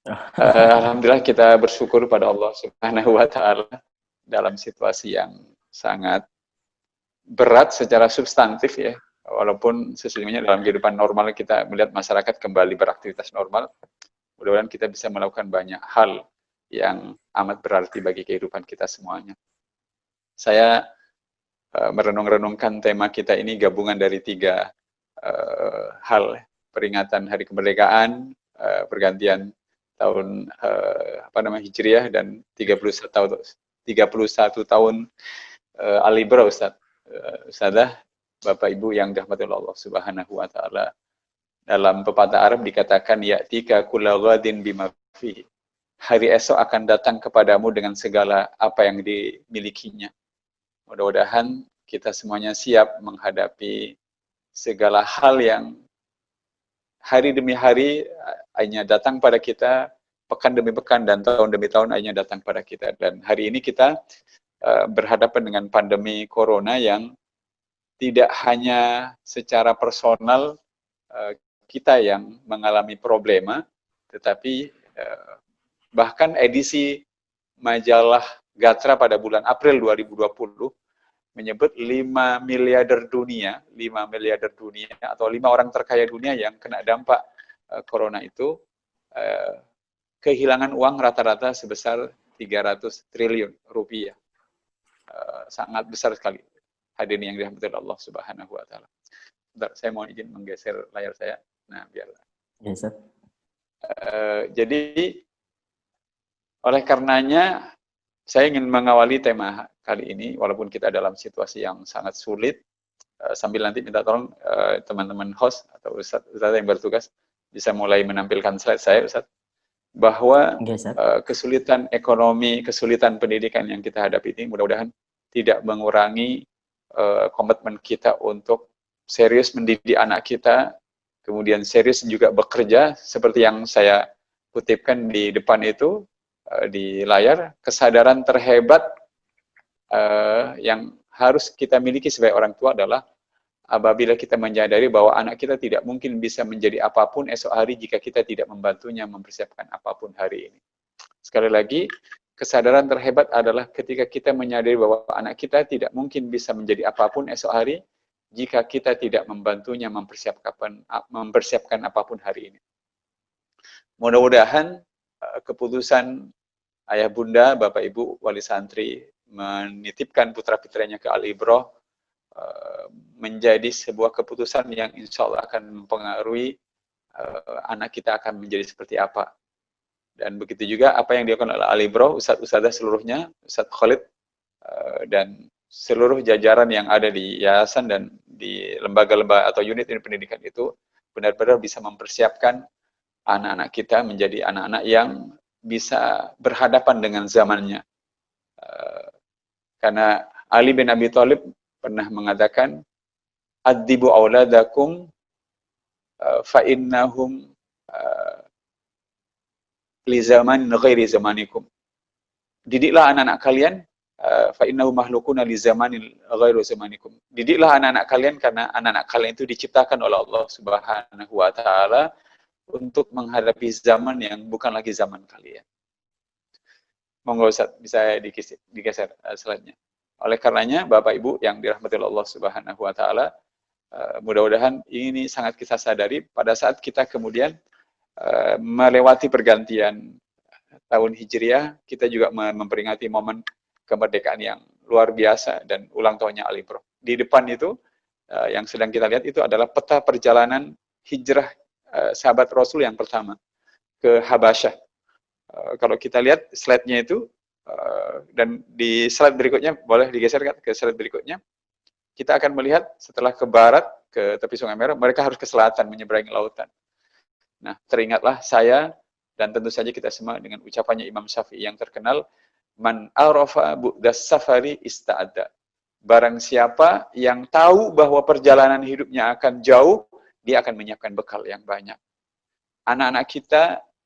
Alhamdulillah kita bersyukur pada Allah Subhanahu wa taala dalam situasi yang sangat berat secara substantif ya. Walaupun sesungguhnya dalam kehidupan normal kita melihat masyarakat kembali beraktivitas normal, mudah-mudahan kita bisa melakukan banyak hal yang amat berarti bagi kehidupan kita semuanya. Saya merenung-renungkan tema kita ini gabungan dari tiga hal: peringatan Hari Kemerdekaan, pergantian tahun Hijriah, dan 31 tahun Al-Ibra, Ustazah, Bapak Ibu yang dirahmati Allah Subhanahu wa taala. Dalam pepatah Arab dikatakan ya'tika kulla ghadin bima fihi. Hari esok akan datang kepadamu dengan segala apa yang dimilikinya. Mudah-mudahan kita semuanya siap menghadapi segala hal yang hari demi hari hanya datang pada kita, pekan demi pekan dan tahun demi tahun hanya datang pada kita. Dan hari ini kita berhadapan dengan pandemi corona yang tidak hanya secara personal kita yang mengalami problema, tetapi bahkan edisi majalah Gatra pada bulan April 2020 menyebut 5 miliarder dunia atau 5 orang terkaya dunia yang kena dampak corona itu kehilangan uang rata-rata sebesar 300 triliun rupiah. Sangat besar sekali. Hadirin yang dirahmati Allah Subhanahu wa taala. Bentar, saya mau izin menggeser layar saya. Nah, biar. Yes, Jadi oleh karenanya saya ingin mengawali tema kali ini, walaupun kita dalam situasi yang sangat sulit, sambil nanti minta tolong teman-teman host atau Ustaz yang bertugas bisa mulai menampilkan slide saya, Ustaz, bahwa kesulitan ekonomi, kesulitan pendidikan yang kita hadapi ini mudah-mudahan tidak mengurangi komitmen kita untuk serius mendidik anak kita, kemudian serius juga bekerja, seperti yang saya kutipkan di depan itu, di layar, kesadaran terhebat yang harus kita miliki sebagai orang tua adalah apabila kita menyadari bahwa anak kita tidak mungkin bisa menjadi apapun esok hari jika kita tidak membantunya mempersiapkan apapun hari ini. Sekali lagi, kesadaran terhebat adalah ketika kita menyadari bahwa anak kita tidak mungkin bisa menjadi apapun esok hari jika kita tidak membantunya mempersiapkan apapun hari ini. Mudah-mudahan keputusan ayah bunda, bapak ibu, wali santri menitipkan putra-putrinya ke Al-Ibroh menjadi sebuah keputusan yang insya Allah akan mempengaruhi anak kita akan menjadi seperti apa. Dan begitu juga apa yang dilakukan oleh Al-Ibroh, Ustadz-Ustadzah seluruhnya, Ustadz Khalid, dan seluruh jajaran yang ada di yayasan dan di lembaga-lembaga atau unit pendidikan itu benar-benar bisa mempersiapkan anak-anak kita menjadi anak-anak yang bisa berhadapan dengan zamannya. Karena Ali bin Abi Thalib pernah mengatakan, "Adzibu auladakum fa innahum li zaman ghairi zamanikum." Didiklah anak-anak kalian fa innahu mahlukuna li zamanin ghairu zamanikum. Didiklah anak-anak kalian karena anak-anak kalian itu diciptakan oleh Allah Subhanahu wa taala untuk menghadapi zaman yang bukan lagi zaman kalian. Monggo Ustaz, bisa digeser slide-nya. Oleh karenanya, Bapak Ibu yang dirahmati Allah Subhanahu wa taala, mudah-mudahan ini sangat kita sadari pada saat kita kemudian melewati pergantian tahun Hijriah, kita juga memperingati momen kemerdekaan yang luar biasa dan ulang tahunnya Al-Ibroh. Di depan itu yang sedang kita lihat itu adalah peta perjalanan hijrah sahabat Rasul yang pertama ke Habasyah. Kalau kita lihat slide-nya itu, dan di slide berikutnya, boleh digeser ke slide berikutnya, kita akan melihat setelah ke barat, ke tepi Sungai Merah, mereka harus ke selatan, menyeberangi lautan. Nah, teringatlah saya, dan tentu saja kita semua dengan ucapannya Imam Syafi'i yang terkenal, man arafa bu'das safari ista'adda. Barang siapa yang tahu bahwa perjalanan hidupnya akan jauh, dia akan menyiapkan bekal yang banyak. Anak-anak kita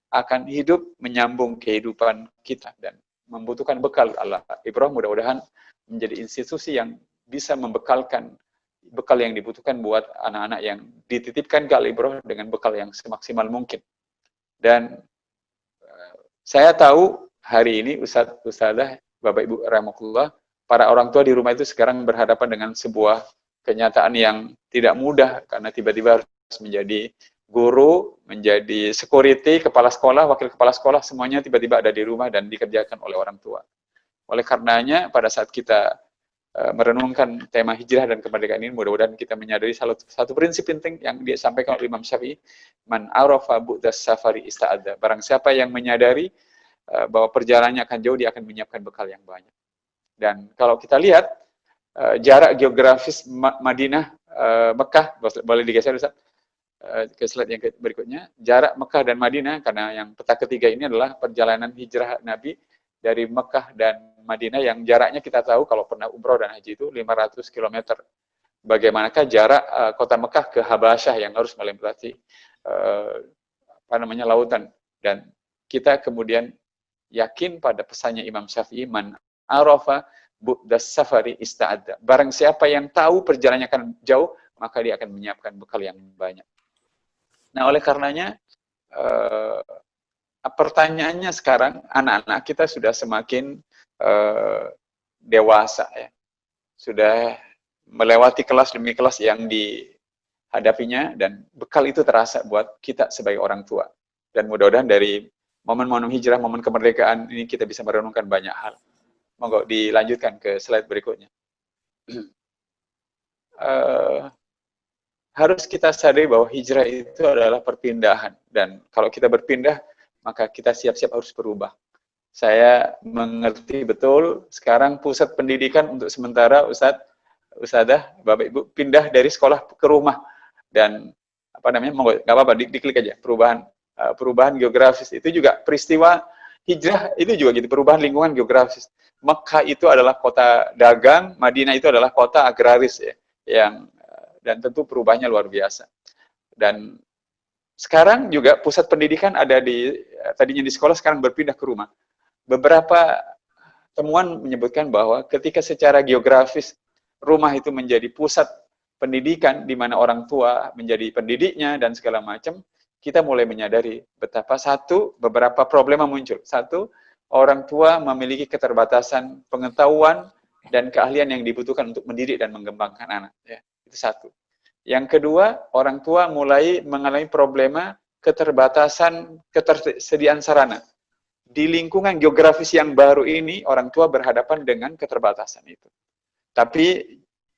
akan hidup menyambung kehidupan kita dan membutuhkan bekal. Al-Ibroh mudah-mudahan menjadi institusi yang bisa membekalkan bekal yang dibutuhkan buat anak-anak yang dititipkan ke Al-Ibroh dengan bekal yang semaksimal mungkin. Dan Saya tahu hari ini Ustadz, Ustadzah, Bapak Ibu rahimakumullah, para orang tua di rumah itu sekarang berhadapan dengan sebuah kenyataan yang tidak mudah karena tiba-tiba harus menjadi guru, menjadi security, kepala sekolah, wakil kepala sekolah, semuanya tiba-tiba ada di rumah dan dikerjakan oleh orang tua. Oleh karenanya, pada saat kita merenungkan tema hijrah dan kemerdekaan ini, mudah-mudahan kita menyadari satu prinsip penting yang disampaikan oleh Imam Syafi'i, man arafa bu'das safari ista'adha. Barang siapa yang menyadari bahwa perjalanannya akan jauh, dia akan menyiapkan bekal yang banyak. Dan kalau kita lihat jarak geografis Madinah, Mekah, boleh digeser Ustaz? Ke slide yang berikutnya, jarak Mekah dan Madinah, karena yang peta ketiga ini adalah perjalanan hijrah Nabi dari Mekah dan Madinah yang jaraknya kita tahu kalau pernah umroh dan haji itu 500 km. Bagaimanakah jarak kota Mekah ke Habasyah yang harus melewati lautan, dan kita kemudian yakin pada pesannya Imam Syafi'i, man arafa bu'das safari ista'adha. Barang siapa yang tahu perjalanannya akan jauh, maka dia akan menyiapkan bekal yang banyak. Nah, oleh karenanya pertanyaannya sekarang, anak-anak kita sudah semakin dewasa ya, sudah melewati kelas demi kelas yang dihadapinya, dan bekal itu terasa buat kita sebagai orang tua. Dan mudah-mudahan dari momen-momen hijrah, momen kemerdekaan ini kita bisa merenungkan banyak hal. Monggo dilanjutkan ke slide berikutnya. Harus kita sadari bahwa hijrah itu adalah perpindahan, dan kalau kita berpindah, maka kita siap-siap harus berubah. Saya mengerti betul, sekarang pusat pendidikan untuk sementara Ustadzah, Bapak Ibu, pindah dari sekolah ke rumah, dan nggak apa-apa, diklik aja, perubahan geografis, itu juga peristiwa hijrah, itu juga gitu, perubahan lingkungan geografis. Mekah itu adalah kota dagang, Madinah itu adalah kota agraris ya, dan tentu perubahannya luar biasa. Dan sekarang juga pusat pendidikan ada tadinya di sekolah, sekarang berpindah ke rumah. Beberapa temuan menyebutkan bahwa ketika secara geografis rumah itu menjadi pusat pendidikan, di mana orang tua menjadi pendidiknya dan segala macam, kita mulai menyadari betapa beberapa problema muncul. Satu, orang tua memiliki keterbatasan pengetahuan dan keahlian yang dibutuhkan untuk mendidik dan mengembangkan anak. Ya, itu satu. Yang kedua, orang tua mulai mengalami problema keterbatasan ketersediaan sarana. Di lingkungan geografis yang baru ini, orang tua berhadapan dengan keterbatasan itu. Tapi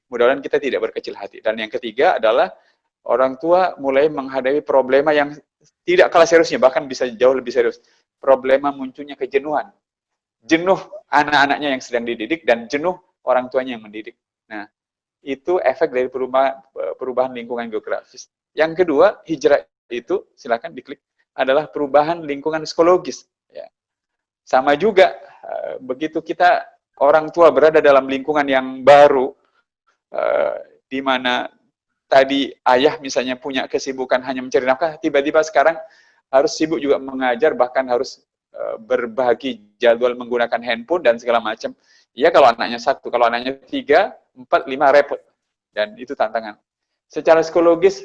mudah-mudahan kita tidak berkecil hati. Dan yang ketiga adalah orang tua mulai menghadapi problema yang tidak kalah seriusnya, bahkan bisa jauh lebih serius. Problema munculnya kejenuhan. Jenuh anak-anaknya yang sedang dididik dan jenuh orang tuanya yang mendidik. Nah, itu efek dari perubahan lingkungan geografis. Yang kedua, hijrah itu, silakan diklik, adalah perubahan lingkungan psikologis. Ya. Sama juga, begitu kita orang tua berada dalam lingkungan yang baru, di mana tadi ayah misalnya punya kesibukan hanya mencari nafkah, tiba-tiba sekarang harus sibuk juga mengajar, bahkan harus berbagi jadwal menggunakan handphone dan segala macam. Ya kalau anaknya 1, kalau anaknya 3, 4, 5 repot. Dan itu tantangan. Secara psikologis,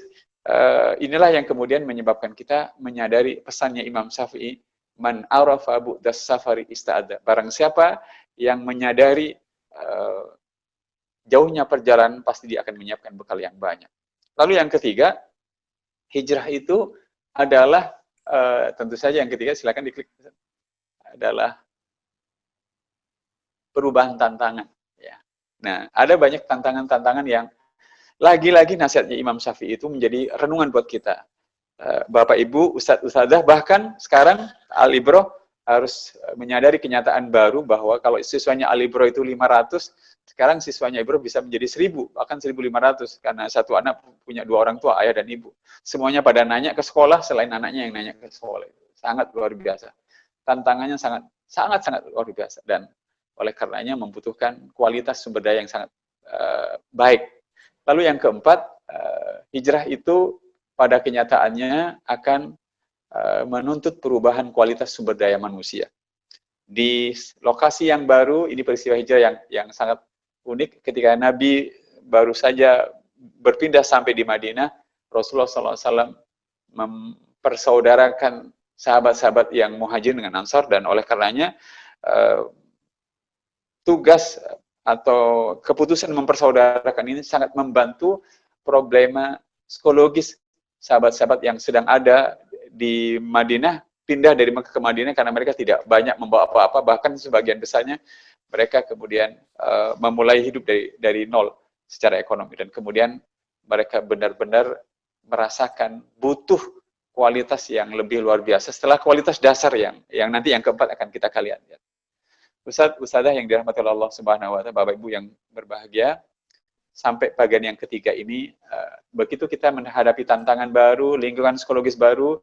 inilah yang kemudian menyebabkan kita menyadari pesannya Imam Syafi'i, man arafa bu'das safari ista'adha. Barang siapa yang menyadari jauhnya perjalanan, pasti dia akan menyiapkan bekal yang banyak. Lalu yang ketiga, hijrah itu adalah, tentu saja yang ketiga, silakan diklik, adalah perubahan tantangan. Ya. Nah, ada banyak tantangan-tantangan yang lagi-lagi nasihatnya Imam Syafi'i itu menjadi renungan buat kita. Bapak Ibu, Ustadz Ustadzah, bahkan sekarang Al-Ibroh harus menyadari kenyataan baru bahwa kalau siswanya Al-Ibroh itu 500, sekarang siswanya Ibroh bisa menjadi 1000, bahkan 1500, karena satu anak punya 2 orang tua, ayah dan ibu. Semuanya pada nanya ke sekolah selain anaknya yang nanya ke sekolah. Sangat luar biasa. Tantangannya sangat luar biasa, dan oleh karenanya membutuhkan kualitas sumber daya yang sangat baik. Lalu yang keempat, hijrah itu pada kenyataannya akan menuntut perubahan kualitas sumber daya manusia. Di lokasi yang baru, ini peristiwa hijrah yang sangat unik. Ketika Nabi baru saja berpindah sampai di Madinah, Rasulullah SAW mempersaudarakan sahabat-sahabat yang Muhajirin dengan Ansar, dan oleh karenanya tugas atau keputusan mempersaudarakan ini sangat membantu problema psikologis sahabat-sahabat yang sedang ada di Madinah, pindah dari Mekah ke Madinah karena mereka tidak banyak membawa apa-apa, bahkan sebagian besarnya mereka kemudian memulai hidup dari nol secara ekonomi, dan kemudian mereka benar-benar merasakan butuh kualitas yang lebih luar biasa setelah kualitas dasar yang nanti yang keempat akan kita kalian lihat. Ustadzah yang dirahmati Allah Subhanahu wa Ta'ala, Bapak Ibu yang berbahagia, sampai bagian yang ketiga ini, begitu kita menghadapi tantangan baru, lingkungan psikologis baru,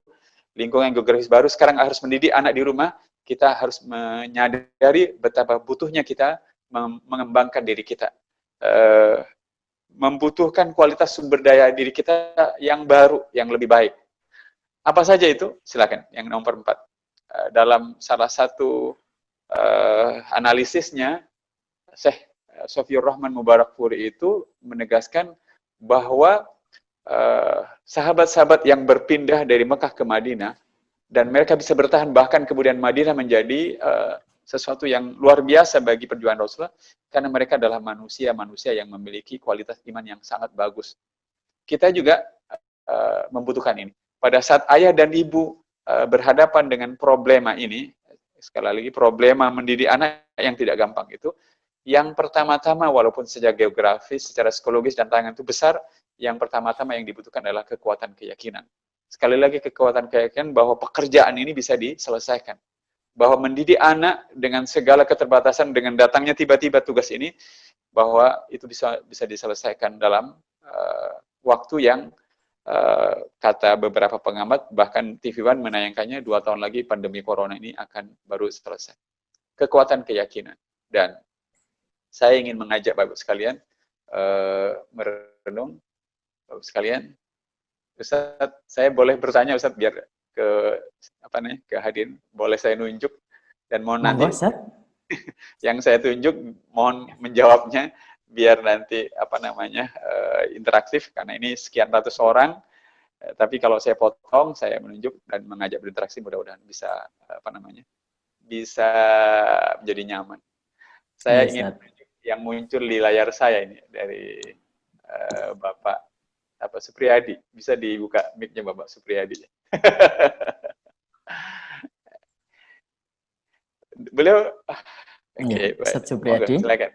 lingkungan geografis baru, sekarang harus mendidik anak di rumah, kita harus menyadari betapa butuhnya kita mengembangkan diri kita, membutuhkan kualitas sumber daya diri kita yang baru, yang lebih baik. Apa saja itu? Silakan. Yang nomor 4. Dalam salah satu analisisnya, Syekh Sofiur Rahman Mubarakfuri itu menegaskan bahwa sahabat-sahabat yang berpindah dari Mekah ke Madinah, dan mereka bisa bertahan, bahkan kemudian Madinah menjadi sesuatu yang luar biasa bagi perjuangan Rasulullah, karena mereka adalah manusia-manusia yang memiliki kualitas iman yang sangat bagus. Kita juga membutuhkan ini. Pada saat ayah dan ibu berhadapan dengan problema ini, sekali lagi problema mendidik anak yang tidak gampang itu, yang pertama-tama walaupun secara geografis, secara psikologis dan tantangan itu besar, yang pertama-tama yang dibutuhkan adalah kekuatan keyakinan. Sekali lagi kekuatan keyakinan bahwa pekerjaan ini bisa diselesaikan. Bahwa mendidik anak dengan segala keterbatasan, dengan datangnya tiba-tiba tugas ini, bahwa itu bisa diselesaikan dalam waktu yang kata beberapa pengamat, bahkan TV One menayangkannya 2 tahun lagi pandemi corona ini akan baru selesai. Kekuatan keyakinan. Dan saya ingin mengajak Bapak sekalian merenung. Bapak sekalian, Ustaz, saya boleh bertanya Ustaz biar ke hadirin, boleh saya nunjuk dan mohon nanti yang saya tunjuk mohon menjawabnya biar nanti interaktif, karena ini sekian ratus orang, tapi kalau saya potong, saya menunjuk dan mengajak berinteraksi, mudah-mudahan bisa bisa menjadi nyaman. Saya ingin menunjuk yang muncul di layar saya ini dari Bapak Supriyadi. Bisa dibuka mic-nya Bapak Supriyadi. Beliau Oke, Ustaz Supriyadi. Silakan.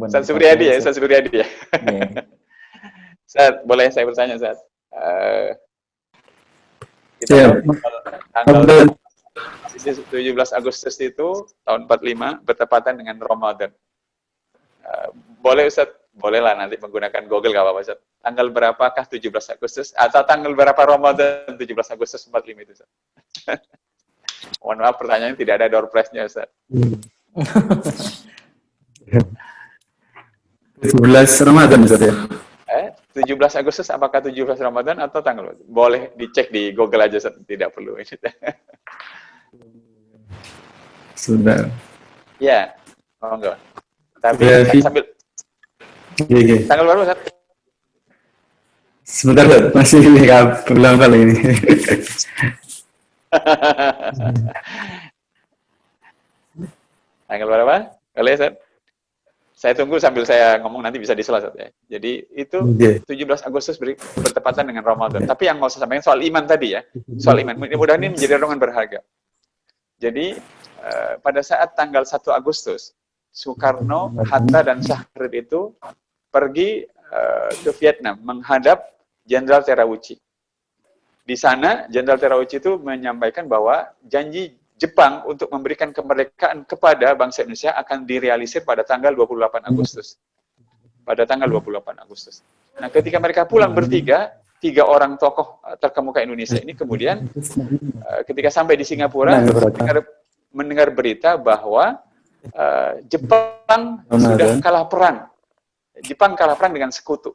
Ustaz Supriyadi ya, Ustaz Supriyadi ya. Ustaz, boleh saya bertanya, Ustaz? Kita tanggal 17 Agustus itu tahun 45 bertepatan dengan Ramadan. Boleh Ustaz, bolehlah nanti menggunakan Google, nggak apa-apa Ustaz. Tanggal berapakah 17 Agustus atau tanggal berapa Ramadan 17 Agustus 45 itu Ustaz? Mohon maaf pertanyaannya tidak ada door prize-nya Ustaz. 17 Ramadan Ustaz ya? 17 Agustus apakah 17 Ramadan atau tanggal? Boleh dicek di Google aja Ustaz, tidak perlu. Sudah. Ya, enggak. Tapi sambil tanggal berapa Ustaz? Sebentar Ustaz, masih berulang kali ini. Tanggal berapa? Boleh Ustaz? Saya tunggu sambil saya ngomong, nanti bisa diselat ya. Jadi itu 17 Agustus bertepatan dengan Ramadan. Tapi yang mau saya sampaikan soal iman tadi ya. Soal iman. Mudah-mudahan ini menjadi renungan berharga. Jadi pada saat tanggal 1 Agustus, Soekarno, Hatta, dan Syahrir itu pergi ke Vietnam menghadap Jenderal Terauchi. Di sana Jenderal Terauchi itu menyampaikan bahwa janji Jepang untuk memberikan kemerdekaan kepada bangsa Indonesia akan direalisir pada tanggal 28 Agustus. Pada tanggal 28 Agustus. Nah, ketika mereka pulang bertiga, 3 orang tokoh terkemuka Indonesia ini kemudian ketika sampai di Singapura mendengar berita bahwa Jepang sudah kalah perang. Jepang kalah perang dengan sekutu.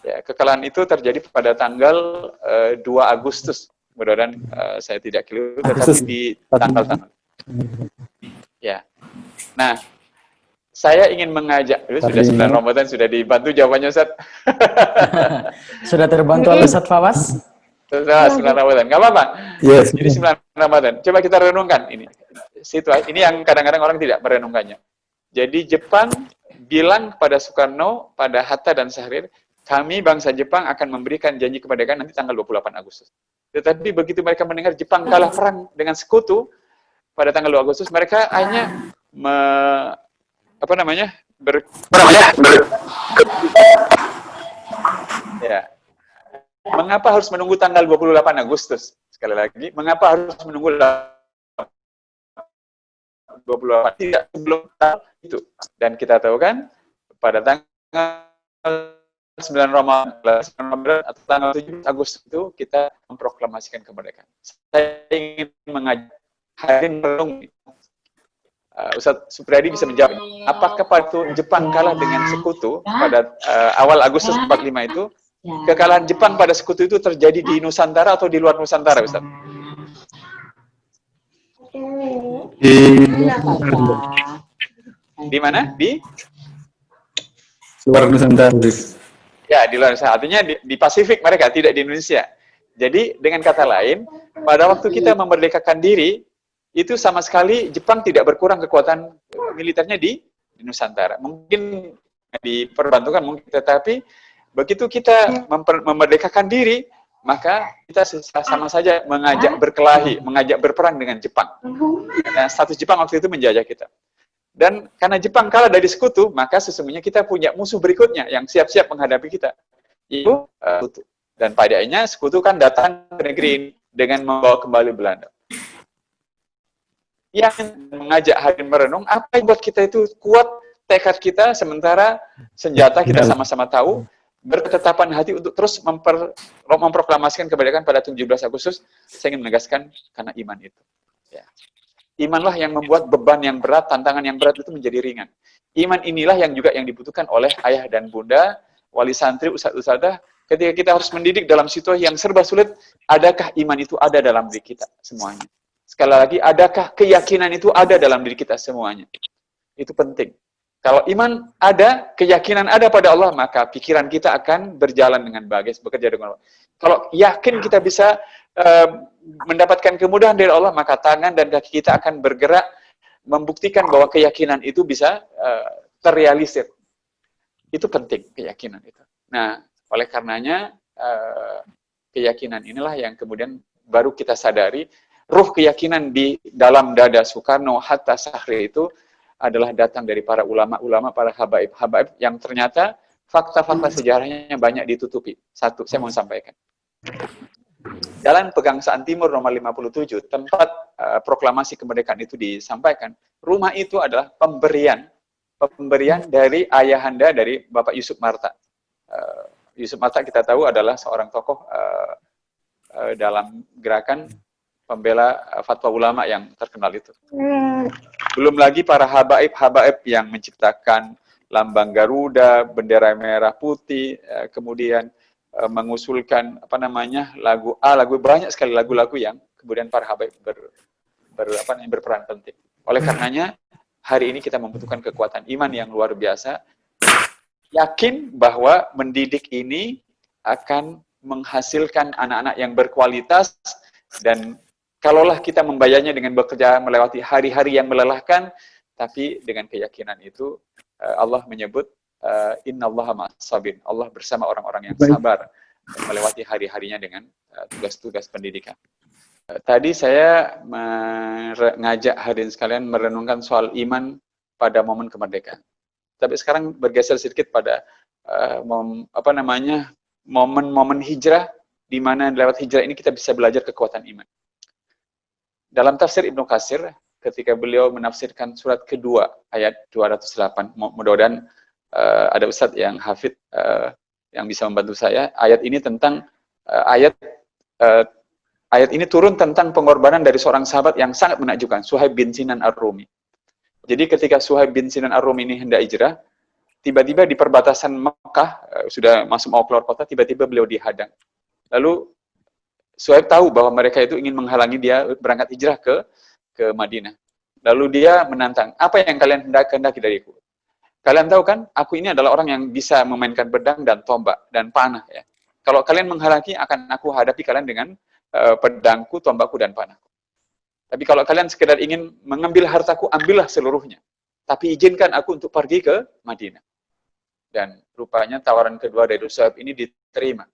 Ya, kekalahan itu terjadi pada tanggal 2 Agustus. Mudah-mudahan saya tidak keliru, tetapi di tanggal-tanggal. Ya. Nah, saya ingin mengajak, sudah 9 Ramadan, sudah dibantu jawabannya Ustaz. Sudah terbantu oleh Ustaz Fawaz? Setelah 9 Ramadan, nggak apa-apa. Yes. Jadi 9 Ramadan. Coba kita renungkan ini. Situasi ini yang kadang-kadang orang tidak merenungkannya. Jadi Jepang bilang kepada Soekarno, pada Hatta dan Syahrir, kami bangsa Jepang akan memberikan janji kemerdekaan nanti tanggal 28 Agustus. Tetapi begitu mereka mendengar Jepang kalah perang dengan sekutu pada tanggal 2 Agustus, mereka hanya ya. Mengapa harus menunggu tanggal 28 Agustus? Sekali lagi, mengapa harus menunggu 28? Tidak sebelum itu. Dan kita tahu kan, pada tanggal 9 Ramadan atau tanggal 7 Agustus itu kita memproklamasikan kemerdekaan. Saya ingin mengajak hadirin merenung. Ustadz Supriyadi bisa menjawab. Apakah waktu Jepang kalah dengan sekutu pada awal Agustus 45 itu, kekalahan Jepang pada sekutu itu terjadi di Nusantara atau di luar Nusantara, Ustaz? Di mana? Di luar Nusantara. Ya, di luar Nusantara. Artinya di Pasifik mereka, tidak di Indonesia. Jadi, dengan kata lain, pada waktu kita memerdekakan diri, itu sama sekali Jepang tidak berkurang kekuatan militernya di Nusantara. Mungkin diperbantukan, mungkin, tetapi begitu kita memerdekakan diri, maka kita sama saja mengajak berkelahi, mengajak berperang dengan Jepang. Karena status Jepang waktu itu menjajah kita. Dan karena Jepang kalah dari sekutu, maka sesungguhnya kita punya musuh berikutnya yang siap-siap menghadapi kita. Itu sekutu. Dan padanya sekutu kan datang ke negeri ini dengan membawa kembali Belanda. Yang mengajak hadirin merenung, apa yang buat kita itu kuat tekad kita, sementara senjata kita sama-sama tahu, berketetapan hati untuk terus memproklamasikan kemerdekaan pada 17 Agustus, saya ingin menegaskan karena iman itu. Ya. Imanlah yang membuat beban yang berat, tantangan yang berat itu menjadi ringan. Iman inilah yang juga yang dibutuhkan oleh ayah dan bunda, wali santri, ustadz-ustadzah, ketika kita harus mendidik dalam situasi yang serba sulit, adakah iman itu ada dalam diri kita semuanya? Sekali lagi, adakah keyakinan itu ada dalam diri kita semuanya? Itu penting. Kalau iman ada, keyakinan ada pada Allah, maka pikiran kita akan berjalan dengan bagus, bekerja dengan Allah. Kalau yakin kita bisa mendapatkan kemudahan dari Allah, maka tangan dan kaki kita akan bergerak membuktikan bahwa keyakinan itu bisa terrealisir. Itu penting, keyakinan itu. Nah, oleh karenanya, keyakinan inilah yang kemudian baru kita sadari, ruh keyakinan di dalam dada Soekarno, Hatta, Syahrir itu adalah datang dari para ulama-ulama, para habaib yang ternyata fakta-fakta sejarahnya banyak ditutupi. Satu, saya mau sampaikan. Jalan Pegangsaan Timur nomor 57, tempat proklamasi kemerdekaan itu disampaikan, rumah itu adalah pemberian dari ayahanda dari Bapak Yusuf Marta. Yusuf Marta kita tahu adalah seorang tokoh dalam gerakan pembela fatwa ulama yang terkenal itu. Belum lagi para habaib yang menciptakan lambang Garuda, bendera merah putih, kemudian mengusulkan lagu banyak sekali lagu-lagu yang kemudian para habaib berperan penting. Oleh karenanya hari ini kita membutuhkan kekuatan iman yang luar biasa. Yakin bahwa mendidik ini akan menghasilkan anak-anak yang berkualitas, dan kalaulah kita membayarnya dengan bekerja melewati hari-hari yang melelahkan, tapi dengan keyakinan itu Allah menyebut innallaha ma'as-sabirin. Allah bersama orang-orang yang sabar melewati hari-harinya dengan tugas-tugas pendidikan. Tadi saya mengajak hadirin sekalian merenungkan soal iman pada momen kemerdekaan. Tapi sekarang bergeser sedikit pada momen-momen hijrah, di mana lewat hijrah ini kita bisa belajar kekuatan iman. Dalam tafsir Ibnu Katsir, ketika beliau menafsirkan surat kedua ayat 208, mudah-mudahan ada ustadz yang hafid yang bisa membantu saya. Ayat ini tentang ayat ini turun tentang pengorbanan dari seorang sahabat yang sangat menakjubkan, Suhaib bin Sinan Ar-Rumi. Jadi ketika Suhaib bin Sinan Ar-Rumi ini hendak hijrah, tiba-tiba di perbatasan Mekah, sudah masuk mau keluar kota, tiba-tiba beliau dihadang. Lalu Suhaib tahu bahwa mereka itu ingin menghalangi dia berangkat hijrah ke Madinah. Lalu dia menantang, apa yang kalian hendaki dariku? Kalian tahu kan, aku ini adalah orang yang bisa memainkan pedang dan tombak dan panah. Ya. Kalau kalian menghalangi, akan aku hadapi kalian dengan pedangku, tombakku, dan panahku. Tapi kalau kalian sekedar ingin mengambil hartaku, ambillah seluruhnya. Tapi izinkan aku untuk pergi ke Madinah. Dan rupanya tawaran kedua dari Suhaib ini diterima.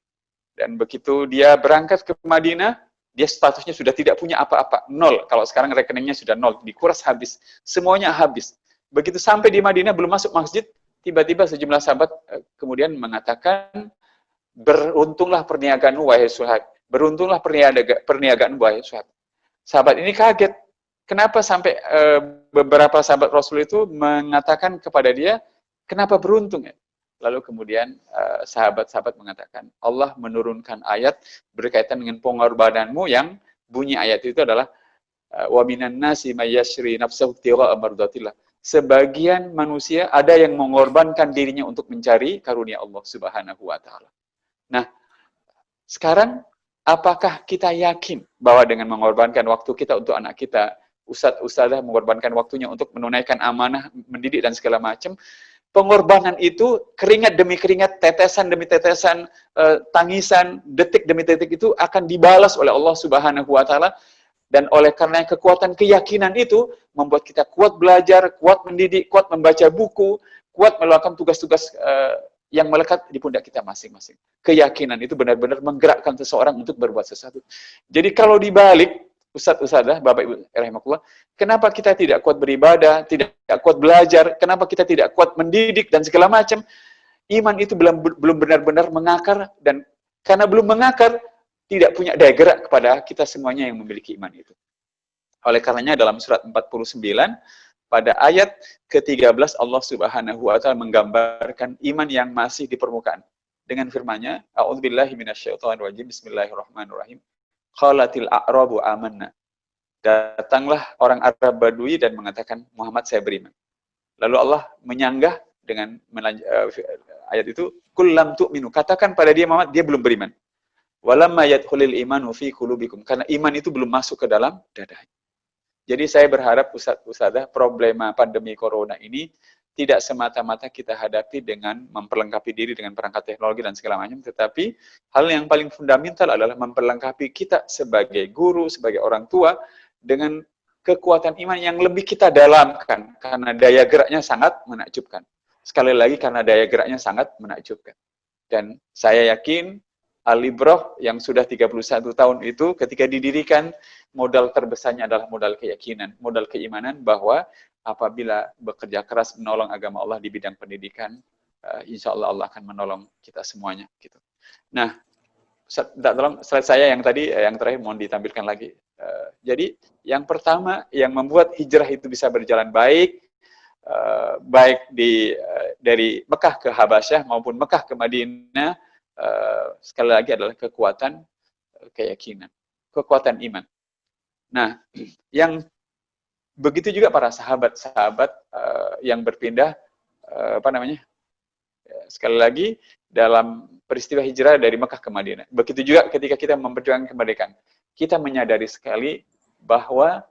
Dan begitu dia berangkat ke Madinah, dia statusnya sudah tidak punya apa-apa, nol. Kalau sekarang rekeningnya sudah nol, dikuras habis, semuanya habis. Begitu sampai di Madinah, belum masuk masjid, tiba-tiba sejumlah sahabat kemudian mengatakan, beruntunglah perniagaanmu wahai Suhaib, beruntunglah perniagaanmu wahai Suhaib. Sahabat ini kaget, kenapa sampai beberapa sahabat Rasul itu mengatakan kepada dia, kenapa beruntung ya? Lalu kemudian sahabat-sahabat mengatakan, Allah menurunkan ayat berkaitan dengan pengorbananmu, yang bunyi ayat itu adalah wa minan nasi may yashri nafsahu ibtigha'a mardatillah. Sebagian manusia ada yang mengorbankan dirinya untuk mencari karunia Allah Subhanahu wa taala. Nah, sekarang apakah kita yakin bahwa dengan mengorbankan waktu kita untuk anak kita, ustadz-ustadzah mengorbankan waktunya untuk menunaikan amanah, mendidik dan segala macam, pengorbanan itu keringat demi keringat, tetesan demi tetesan, tangisan, detik demi detik itu akan dibalas oleh Allah Subhanahu wa taala. Dan oleh karena kekuatan keyakinan itu membuat kita kuat belajar, kuat mendidik, kuat membaca buku, kuat melakukan tugas-tugas yang melekat di pundak kita masing-masing. Keyakinan itu benar-benar menggerakkan seseorang untuk berbuat sesuatu. Jadi kalau dibalik, Ustadz-ustadzah, Bapak Ibu rahimakumullah, kenapa kita tidak kuat beribadah, tidak kuat belajar, kenapa kita tidak kuat mendidik dan segala macam? Iman itu belum benar-benar mengakar, dan karena belum mengakar, tidak punya daya gerak kepada kita semuanya yang memiliki iman itu. Oleh karenanya dalam surat 49, pada ayat ke-13 Allah Subhanahu wa taala menggambarkan iman yang masih di permukaan dengan firman-Nya, A'udzubillahi minasyaitonir rajim, bismillahirrahmanirrahim. Qalatil a'rabu amanna. Datanglah orang Arab Badui dan mengatakan, Muhammad, saya beriman. Lalu Allah menyanggah dengan ayat itu, Qul lam tu'minu. Katakan pada dia, Muhammad, dia belum beriman. Walamma yadkhulul imanu fi qulubikum. Karena iman itu belum masuk ke dalam dadanya. Jadi saya berharap Ustadzah, problema pandemi corona ini tidak semata-mata kita hadapi dengan memperlengkapi diri dengan perangkat teknologi dan segala macam, tetapi hal yang paling fundamental adalah memperlengkapi kita sebagai guru, sebagai orang tua, dengan kekuatan iman yang lebih kita dalamkan, karena daya geraknya sangat menakjubkan. Sekali lagi, karena daya geraknya sangat menakjubkan. Dan saya yakin Al-Ibrah yang sudah 31 tahun itu ketika didirikan, modal terbesarnya adalah modal keyakinan, modal keimanan bahwa apabila bekerja keras menolong agama Allah di bidang pendidikan, insya Allah Allah akan menolong kita semuanya. Gitu. Nah, dalam slide saya yang tadi, yang terakhir mohon ditampilkan lagi. Jadi yang pertama yang membuat hijrah itu bisa berjalan baik, baik dari Mekah ke Habasyah maupun Mekah ke Madinah, sekali lagi adalah kekuatan keyakinan, kekuatan iman. Nah, yang begitu juga para sahabat-sahabat yang berpindah, sekali lagi dalam peristiwa hijrah dari Mekah ke Madinah. Begitu juga ketika kita memperjuangkan kemerdekaan, kita menyadari sekali bahwa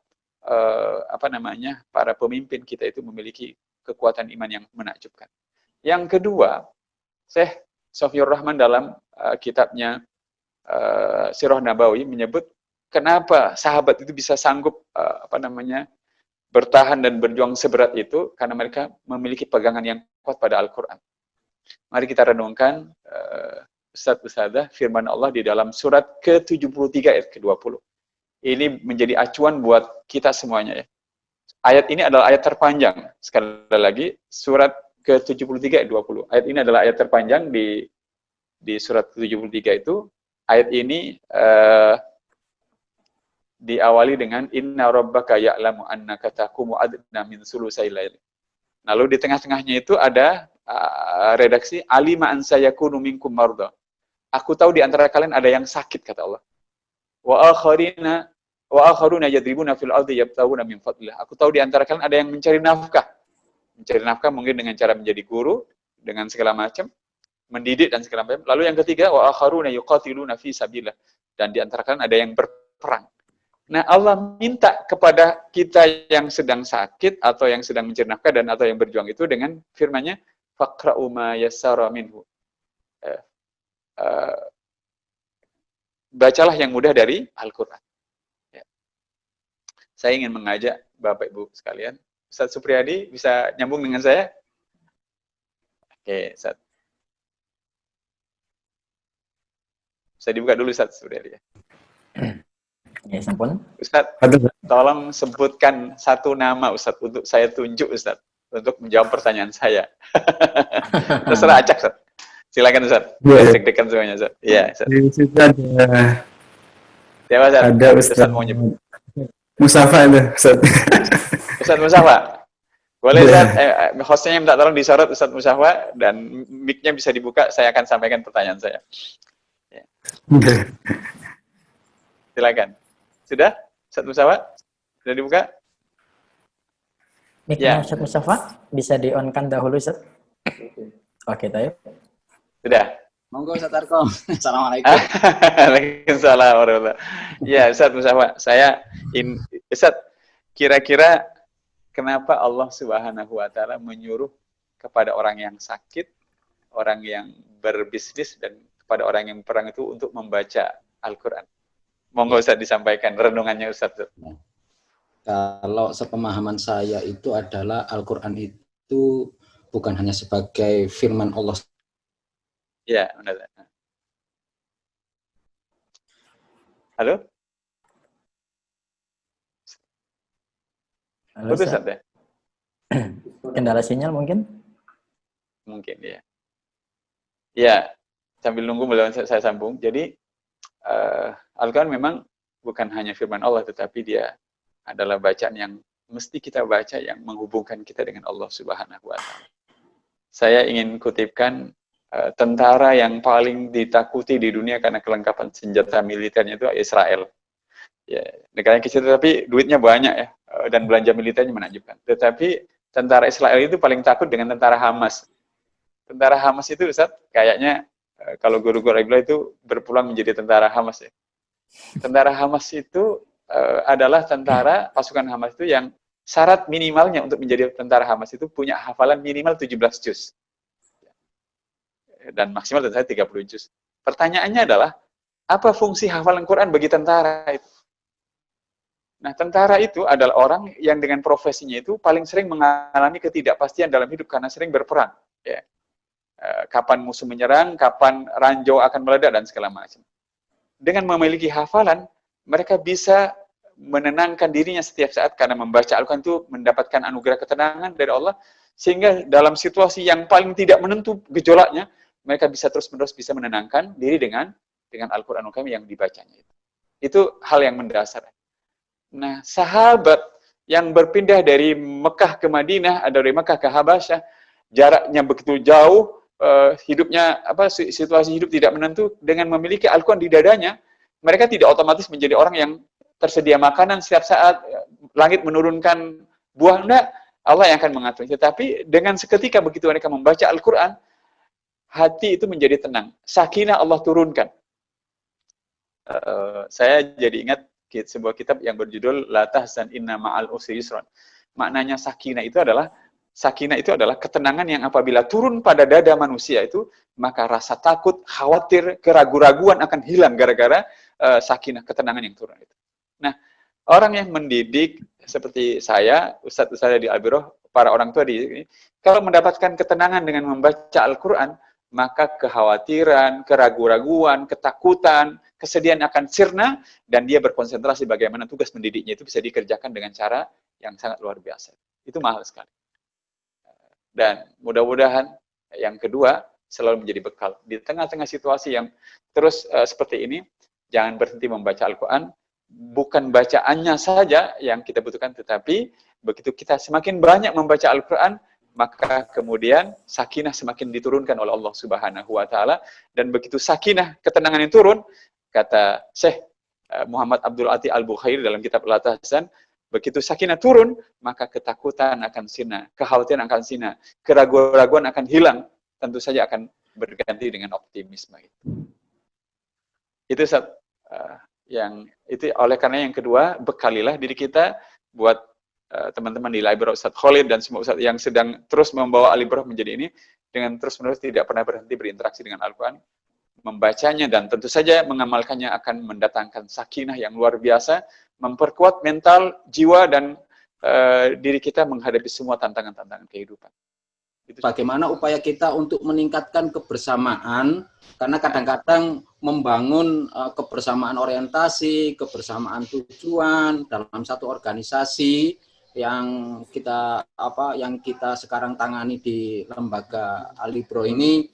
para pemimpin kita itu memiliki kekuatan iman yang menakjubkan. Yang kedua, Syekh Sofiyur Rahman dalam kitabnya Sirah Nabawi menyebut kenapa sahabat itu bisa sanggup bertahan dan berjuang seberat itu, karena mereka memiliki pegangan yang kuat pada Al-Quran. Mari kita renungkan Ustadz-ustadzah firman Allah di dalam surat ke-73 ayat ke-20. Ini menjadi acuan buat kita semuanya ya. Ayat ini adalah ayat terpanjang. Sekali lagi, surat ke-73 ayat 20. Ayat ini adalah ayat terpanjang di surat ke-73 itu. Ayat ini diawali dengan inna rabbaka ya'lamu annaka taqumu adna min sulusai lail. Lalu di tengah-tengahnya itu ada redaksi alima an sayakunu minkum marda. Aku tahu di antara kalian ada yang sakit, kata Allah. Wa akharuna yadribuna fil ardi yabtaguna min fadlillah. Aku tahu di antara kalian ada yang mencari nafkah. Mencari nafkah mungkin dengan cara menjadi guru, dengan segala macam, mendidik dan segala macam. Lalu yang ketiga, wa akharuna yuqatiluna fi sabilillah. Dan di antara kalian ada yang berperang. Nah, Allah minta kepada kita yang sedang sakit atau yang sedang mencari nafkah dan atau yang berjuang itu dengan firman-Nya faqra'u ma yassara minhu. bacalah yang mudah dari Al-Quran. Ya. Saya ingin mengajak Bapak Ibu sekalian, Ustadz Supriyadi bisa nyambung dengan saya? Oke, Ustadz. Bisa dibuka dulu Ustadz Supriyadi. Ya, sampun. Ustadz, tolong sebutkan satu nama Ustadz untuk saya tunjuk Ustadz untuk menjawab pertanyaan saya. Terserah acak Ustadz. Silakan Ustadz. Deg-degan semuanya Ustadz. Iya, Ustadz. Di situ ada Siapa Ustadz? ada Ustadz mau Mustafa itu, Ustadz. Ustadz Mustafa. Boleh Ustadz, hostnya minta tolong disorot Ustadz Mustafa dan mic-nya bisa dibuka, saya akan sampaikan pertanyaan saya. Ya. Silakan. Sudah? Ustadz Mustafa? Sudah dibuka? Mic-nya Ustadz Mustafa bisa di-on-kan dahulu Ustadz. Oke, tayo. Sudah. Monggo Ustadz Arkom. Assalamualaikum. Waalaikumsalam warahmatullahi wabarakatuh. Ya, Ustadz Mustafa, Ustadz, kira-kira kenapa Allah Subhanahu wa taala menyuruh kepada orang yang sakit, orang yang berbisnis dan kepada orang yang perang itu untuk membaca Al-Qur'an? Monggo Ustadz disampaikan renungannya Ustadz. Kalau sepemahaman saya itu adalah Al-Qur'an itu bukan hanya sebagai firman Allah. Ya, benar. Halo? Halo, Putus Ustadz. ya? Kendala sinyal mungkin? Mungkin, ya. Ya, sambil nunggu beliau saya sambung. Jadi, Al-Quran memang bukan hanya firman Allah, tetapi dia adalah bacaan yang mesti kita baca yang menghubungkan kita dengan Allah Subhanahu wa taala. Saya ingin kutipkan tentara yang paling ditakuti di dunia karena kelengkapan senjata militernya itu Israel. Ya, negara kecil tetapi duitnya banyak ya, dan belanja militernya menakjubkan. Tetapi tentara Israel itu paling takut dengan tentara Hamas. Tentara Hamas itu Ustaz, kayaknya kalau guru-guru bilang itu berpulang menjadi tentara Hamas ya. Tentara Hamas itu adalah tentara pasukan Hamas itu yang syarat minimalnya untuk menjadi tentara Hamas itu punya hafalan minimal 17 juz. Dan maksimal tentu saja 30 juz. Pertanyaannya adalah, apa fungsi hafalan Quran bagi tentara itu? Nah, tentara itu adalah orang yang dengan profesinya itu paling sering mengalami ketidakpastian dalam hidup karena sering berperang. Ya. Kapan musuh menyerang, kapan ranjau akan meledak, dan segala macam. Dengan memiliki hafalan, mereka bisa menenangkan dirinya setiap saat karena membaca Al-Quran itu mendapatkan anugerah ketenangan dari Allah, sehingga dalam situasi yang paling tidak menentu gejolaknya, mereka bisa terus-menerus bisa menenangkan diri dengan Al-Quranul Karim yang dibacanya itu. Itu hal yang mendasar. Nah, sahabat yang berpindah dari Mekah ke Madinah, atau dari Mekah ke Habasyah, jaraknya begitu jauh, hidupnya situasi hidup tidak menentu, dengan memiliki Al-Quran di dadanya, mereka tidak otomatis menjadi orang yang tersedia makanan setiap saat, langit menurunkan buah, enggak, Allah yang akan mengatur. Tetapi dengan seketika begitu mereka membaca Al-Quran, hati itu menjadi tenang. Sakinah Allah turunkan. Saya jadi ingat sebuah kitab yang berjudul La Tahzan Inna Ma'al Usri Yusran. Maknanya sakinah itu adalah ketenangan yang apabila turun pada dada manusia itu, maka rasa takut, khawatir, keraguan-raguan akan hilang gara-gara sakinah, ketenangan yang turun itu. Nah, orang yang mendidik seperti saya, Ustadz di Al-Biroh, para orang tua di sini, kalau mendapatkan ketenangan dengan membaca Al-Quran, maka kekhawatiran, keraguan-raguan, ketakutan, kesedihan akan sirna, dan dia berkonsentrasi bagaimana tugas mendidiknya itu bisa dikerjakan dengan cara yang sangat luar biasa. Itu mahal sekali. Dan mudah-mudahan yang kedua selalu menjadi bekal. Di tengah-tengah situasi yang terus seperti ini, jangan berhenti membaca Al-Quran. Bukan bacaannya saja yang kita butuhkan, tetapi begitu kita semakin banyak membaca Al-Quran, maka kemudian sakinah semakin diturunkan oleh Allah Subhanahu wa taala, dan begitu sakinah, ketenangan yang turun, kata Syekh Muhammad Abdul Ati Al-Bukhairi dalam kitab La Tahzan, begitu sakinah turun, maka ketakutan akan sirna, kekhawatiran akan sirna, keraguan-raguan akan hilang, tentu saja akan berganti dengan optimisme. Itu yang itu, oleh karena yang kedua, bekalilah diri kita buat teman-teman di Al-Biroh, Ustadz Khalid dan semua Ustadz yang sedang terus membawa Al-Biroh menjadi ini, dengan terus-menerus tidak pernah berhenti berinteraksi dengan Al-Quran, membacanya dan tentu saja mengamalkannya akan mendatangkan sakinah yang luar biasa, memperkuat mental, jiwa dan diri kita menghadapi semua tantangan-tantangan kehidupan. Bagaimana upaya kita untuk meningkatkan kebersamaan, karena kadang-kadang membangun kebersamaan orientasi, kebersamaan tujuan dalam satu organisasi yang kita sekarang tangani di lembaga Alibro ini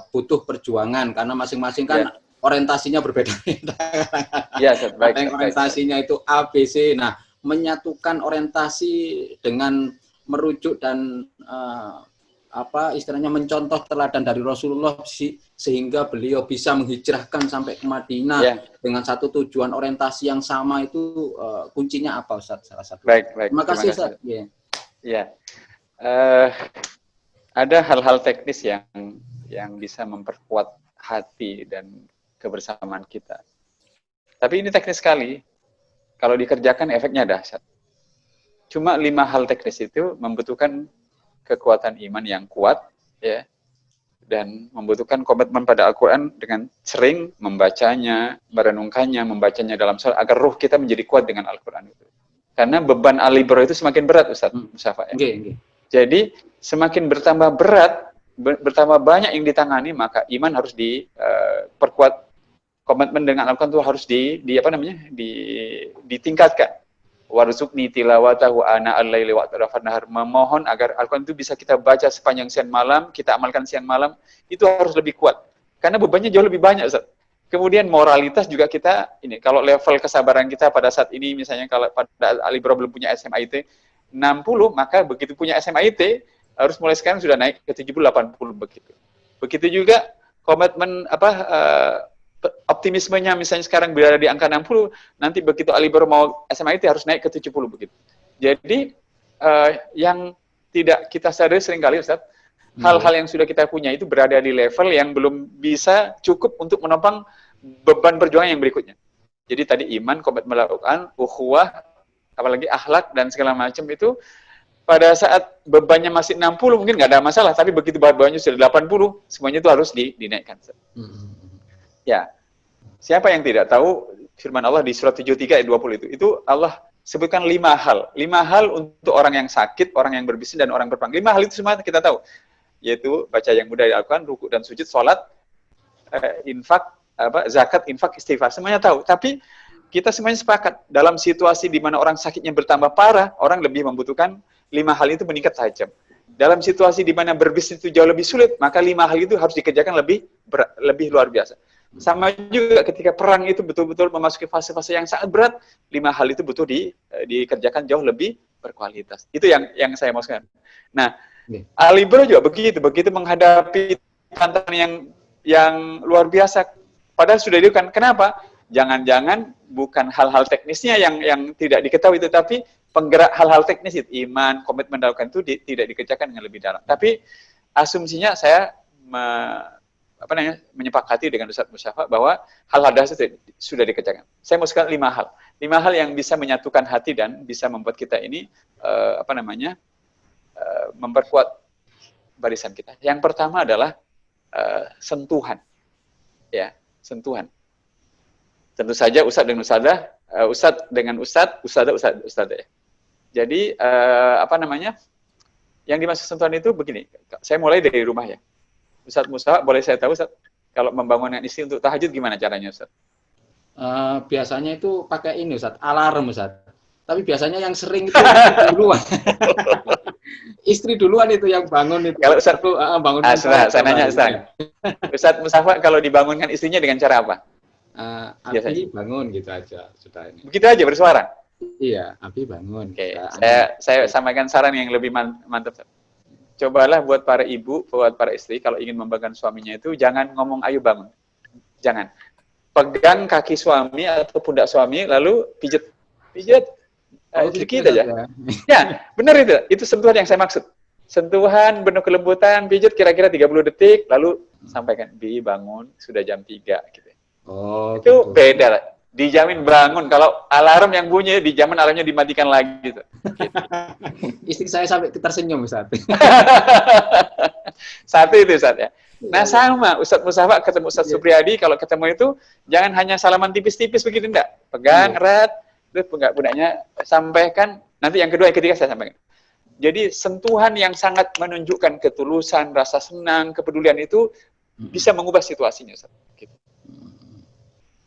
butuh perjuangan karena masing-masing kan orientasinya berbeda. Baik. Orientasinya itu A, B, C. Nah, menyatukan orientasi dengan merujuk dan istilahnya mencontoh teladan dari Rasulullah sehingga beliau bisa menghijrahkan sampai ke Madinah dengan satu tujuan orientasi yang sama, itu kuncinya apa, Ustaz? Salah satu. Baik. Terima kasih, Ustaz. Ada hal-hal teknis yang bisa memperkuat hati dan kebersamaan kita. Tapi ini teknis sekali. Kalau dikerjakan efeknya dahsyat. Cuma 5 hal teknis itu membutuhkan kekuatan iman yang kuat, ya, dan membutuhkan komitmen pada Al-Quran dengan sering membacanya, merenungkannya, membacanya dalam salat agar ruh kita menjadi kuat dengan Al-Quran itu. Karena beban Alibro itu semakin berat, Ustaz Mustafa. Ya? Jadi semakin bertambah berat, bertambah banyak yang ditangani, maka iman harus diperkuat. Komitmen dengan Al-Quran itu harus ditingkatkan. Warzuqni tilawatahu ana al-laili wa atrafan nahar, memohon agar Al-Quran itu bisa kita baca sepanjang siang malam, kita amalkan siang malam, itu harus lebih kuat. Karena bebannya jauh lebih banyak, Ustaz. Kemudian moralitas juga kita, kalau level kesabaran kita pada saat ini, misalnya kalau pada Alibro belum punya SMIT 60, maka begitu punya SMIT, harus mulai sekarang sudah naik ke 70-80 begitu. Begitu juga komitmen optimismenya misalnya sekarang berada di angka 60, nanti begitu Alibro mau SMIT harus naik ke 70 begitu. Jadi yang tidak kita sadari seringkali, Ustaz, hal-hal yang sudah kita punya itu berada di level yang belum bisa cukup untuk menopang beban perjuangan yang berikutnya. Jadi tadi iman, komitmen melakukan, ukhuwah, apalagi akhlak dan segala macam itu pada saat bebannya masih 60 mungkin nggak ada masalah, tapi begitu bebannya sudah 80, semuanya itu harus dinaikkan. Ya, siapa yang tidak tahu firman Allah di surat 73 ayat 20 itu Allah sebutkan 5 hal. 5 hal untuk orang yang sakit, orang yang berbisnis, dan orang berperang. 5 hal itu semua kita tahu. Yaitu baca yang mudah di Al-Quran, ruku dan sujud, sholat, infak, zakat, infak, istighfar. Semuanya tahu. Tapi kita semuanya sepakat. Dalam situasi di mana orang sakitnya bertambah parah, orang lebih membutuhkan 5 hal itu meningkat tajam. Dalam situasi di mana berbisnis itu jauh lebih sulit, maka 5 hal itu harus dikerjakan lebih luar biasa. Sama juga ketika perang itu betul-betul memasuki fase-fase yang sangat berat, 5 hal itu butuh dikerjakan jauh lebih berkualitas. Itu yang saya maksudkan. Nah, Alibro juga begitu menghadapi tantangan yang luar biasa. Padahal sudah dilakukan. Kenapa? Jangan-jangan bukan hal-hal teknisnya yang tidak diketahui, tetapi penggerak hal-hal teknis itu, iman, komitmen melakukan itu tidak dikerjakan dengan lebih dalam. Tapi asumsinya saya menyepakati dengan Ustaz Mustafa bahwa hal-hal dasar sudah dikerjakan. Saya mau sekali 5 hal. 5 hal yang bisa menyatukan hati dan bisa membuat kita ini memperkuat barisan kita. Yang pertama adalah sentuhan. Ya, sentuhan. Tentu saja Ustaz dengan Ustazah, Ustaz dengan Ustaz, Ustazah ya. Jadi yang dimaksud sentuhan itu begini. Saya mulai dari rumah ya. Ustaz Mustafa, boleh saya tahu, Ustaz, kalau membangunkan istri untuk tahajud gimana caranya, Ustaz? Biasanya itu pakai ini, Ustaz, alarm, Ustaz. Tapi biasanya yang sering itu duluan. Istri duluan itu yang bangun itu. Kalau Ustaz bangun. Saya nanya, Ustaz Mustafa kalau dibangunkan istrinya dengan cara apa? Abi bangun gitu aja, sudah ini. Begitu aja bersuara? Iya, Abi bangun. Oke, saya sampaikan saran yang lebih mantap, Ustaz. Cobalah buat para ibu, buat para istri, kalau ingin membangunkan suaminya itu, jangan ngomong ayo bangun. Jangan. Pegang kaki suami atau pundak suami, lalu pijat. Sedikit aja. Ya, benar itu. Itu sentuhan yang saya maksud. Sentuhan, penuh kelembutan, pijat kira-kira 30 detik, lalu sampaikan, Bi bangun, sudah jam 3. Gitu. Itu gitu. Beda lah. Dijamin bangun. Kalau alarm yang bunyi, dijamin alarmnya dimatikan lagi gitu. Istri saya sampai tersenyum, Ustaz. Satu itu, Ustaz ya. Nah sama, Ustadz Musafa ketemu Ustadz Supriyadi, kalau ketemu itu jangan hanya salaman tipis-tipis begitu, enggak. Pegang erat, terus pundaknya sampaikan, nanti yang kedua, yang ketiga saya sampaikan. Jadi sentuhan yang sangat menunjukkan ketulusan, rasa senang, kepedulian itu bisa mengubah situasinya, Ustaz. Gitu.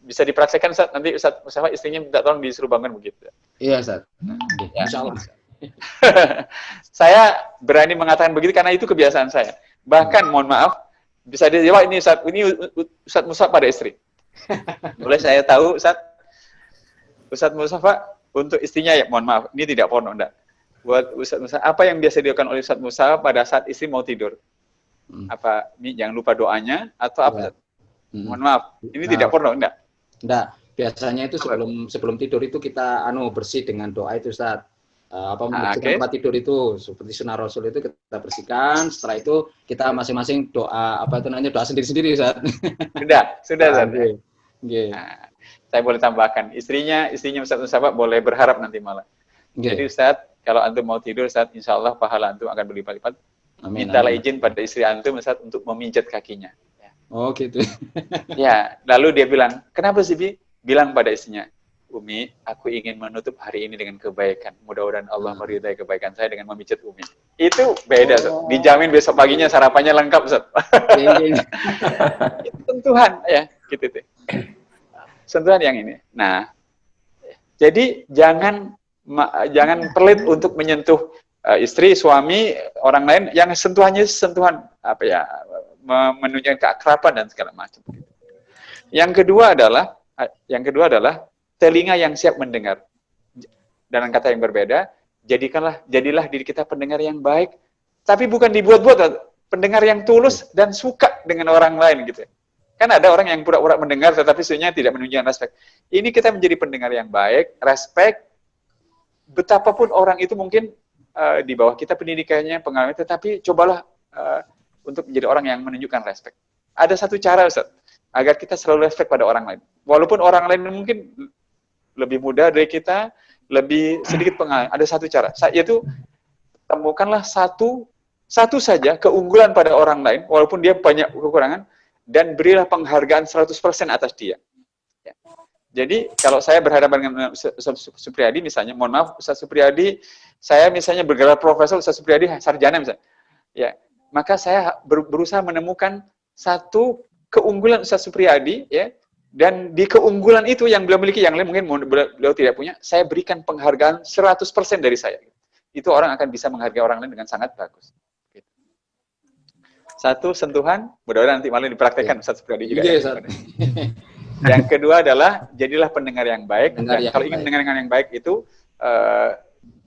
Bisa dipraktekkan, Ustaz. Nanti Ustadz Musafa istrinya minta tolong disuruh bangun begitu. Iya, Ustaz. Ya. Insya Allah. Saya berani mengatakan begitu karena itu kebiasaan saya. Bahkan, mohon maaf, bisa dijawab ini Ustadz Musafa pada istri. Boleh saya tahu, Ustadz Musafa untuk istrinya, ya mohon maaf, ini tidak porno, enggak. Buat Ustadz Musafa, apa yang biasa dilakukan oleh Ustadz Musafa pada saat istri mau tidur? Apa, ini jangan lupa doanya, atau apa? Mohon maaf, ini tidak porno, enggak? Enggak. Biasanya itu sebelum tidur itu kita bersih dengan doa itu, Ustaz. Membersihkan tempat tidur itu seperti sunnah Rasul itu kita bersihkan. Setelah itu kita masing-masing doa doa sendiri-sendiri, Ustaz. Sudah, Ustaz. Okay. Nah, saya boleh tambahkan, istrinya Ustadz Musafa boleh berharap nanti malam. Jadi Ustaz, kalau antum mau tidur, Ustaz, insya Allah pahala antum akan berlipat-lipat. Mintalah izin pada istri antum, Ustaz, untuk memijat kakinya. Ya. Oh gitu. Ya, lalu dia bilang, kenapa sih, Bi? Bilang pada istrinya, Umi, aku ingin menutup hari ini dengan kebaikan. Mudah-mudahan Allah meridai kebaikan saya dengan memijat Umi. Itu beda, Ustaz. Dijamin besok paginya sarapannya lengkap, Ustaz. Itu sentuhan, ya, gitu tuh. Sentuhan yang ini. Nah, jadi jangan pelit untuk menyentuh istri, suami, orang lain yang sentuhannya sentuhan menunjukkan keakraban dan segala macam. Yang kedua adalah telinga yang siap mendengar. Dengan kata yang berbeda, jadilah diri kita pendengar yang baik, tapi bukan dibuat-buat, pendengar yang tulus dan suka dengan orang lain gitu. Kan ada orang yang pura-pura mendengar tetapi sebenarnya tidak menunjukkan respek. Ini kita menjadi pendengar yang baik, respek. Betapapun orang itu mungkin di bawah kita pendidikannya, pengalamannya, tetapi cobalah untuk menjadi orang yang menunjukkan respek. Ada satu cara, Ustaz, agar kita selalu respek pada orang lain. Walaupun orang lain mungkin lebih muda dari kita, lebih sedikit pengalaman. Ada satu cara, yaitu temukanlah satu saja keunggulan pada orang lain, walaupun dia banyak kekurangan, dan berilah penghargaan 100% atas dia. Ya. Jadi, kalau saya berhadapan dengan Ustaz Supriyadi, misalnya, mohon maaf, Ustaz Supriyadi, saya misalnya bergelar profesor, Ustaz Supriyadi sarjana misalnya, ya, maka saya berusaha menemukan satu keunggulan Ustaz Supriyadi, ya, dan di keunggulan itu yang beliau miliki, yang lain mungkin beliau tidak punya, saya berikan penghargaan 100% dari saya. Itu orang akan bisa menghargai orang lain dengan sangat bagus. Satu, sentuhan, mudah-mudahan nanti malam dipraktekkan Ustaz Supriyadi juga. Yang kedua adalah, jadilah pendengar yang baik. Dan kalau ingin mendengar yang baik itu,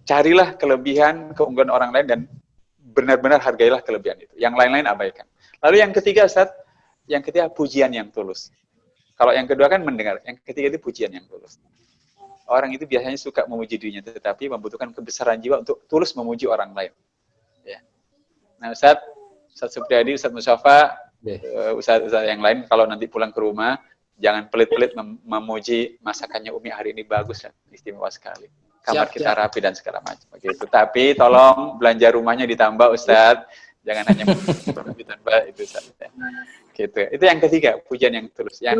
carilah kelebihan, keunggulan orang lain, dan benar-benar hargailah kelebihan itu. Yang lain-lain abaikan. Lalu yang ketiga, Ustaz, pujian yang tulus. Kalau yang kedua kan mendengar, yang ketiga itu pujian yang tulus. Orang itu biasanya suka memuji dirinya, tetapi membutuhkan kebesaran jiwa untuk tulus memuji orang lain. Ya. Nah, Ustaz Supriyadi, Ustaz Musafa, Ustaz yang lain, kalau nanti pulang ke rumah, jangan pelit-pelit memuji masakannya Umi hari ini bagus, dan istimewa sekali. Kamar kita rapi dan segala macam. Begitu. Tapi tolong belanja rumahnya ditambah, Ustaz. Jangan hanya ditambah itu saja. Gitu. Itu yang ketiga, pujian yang tulus. Yang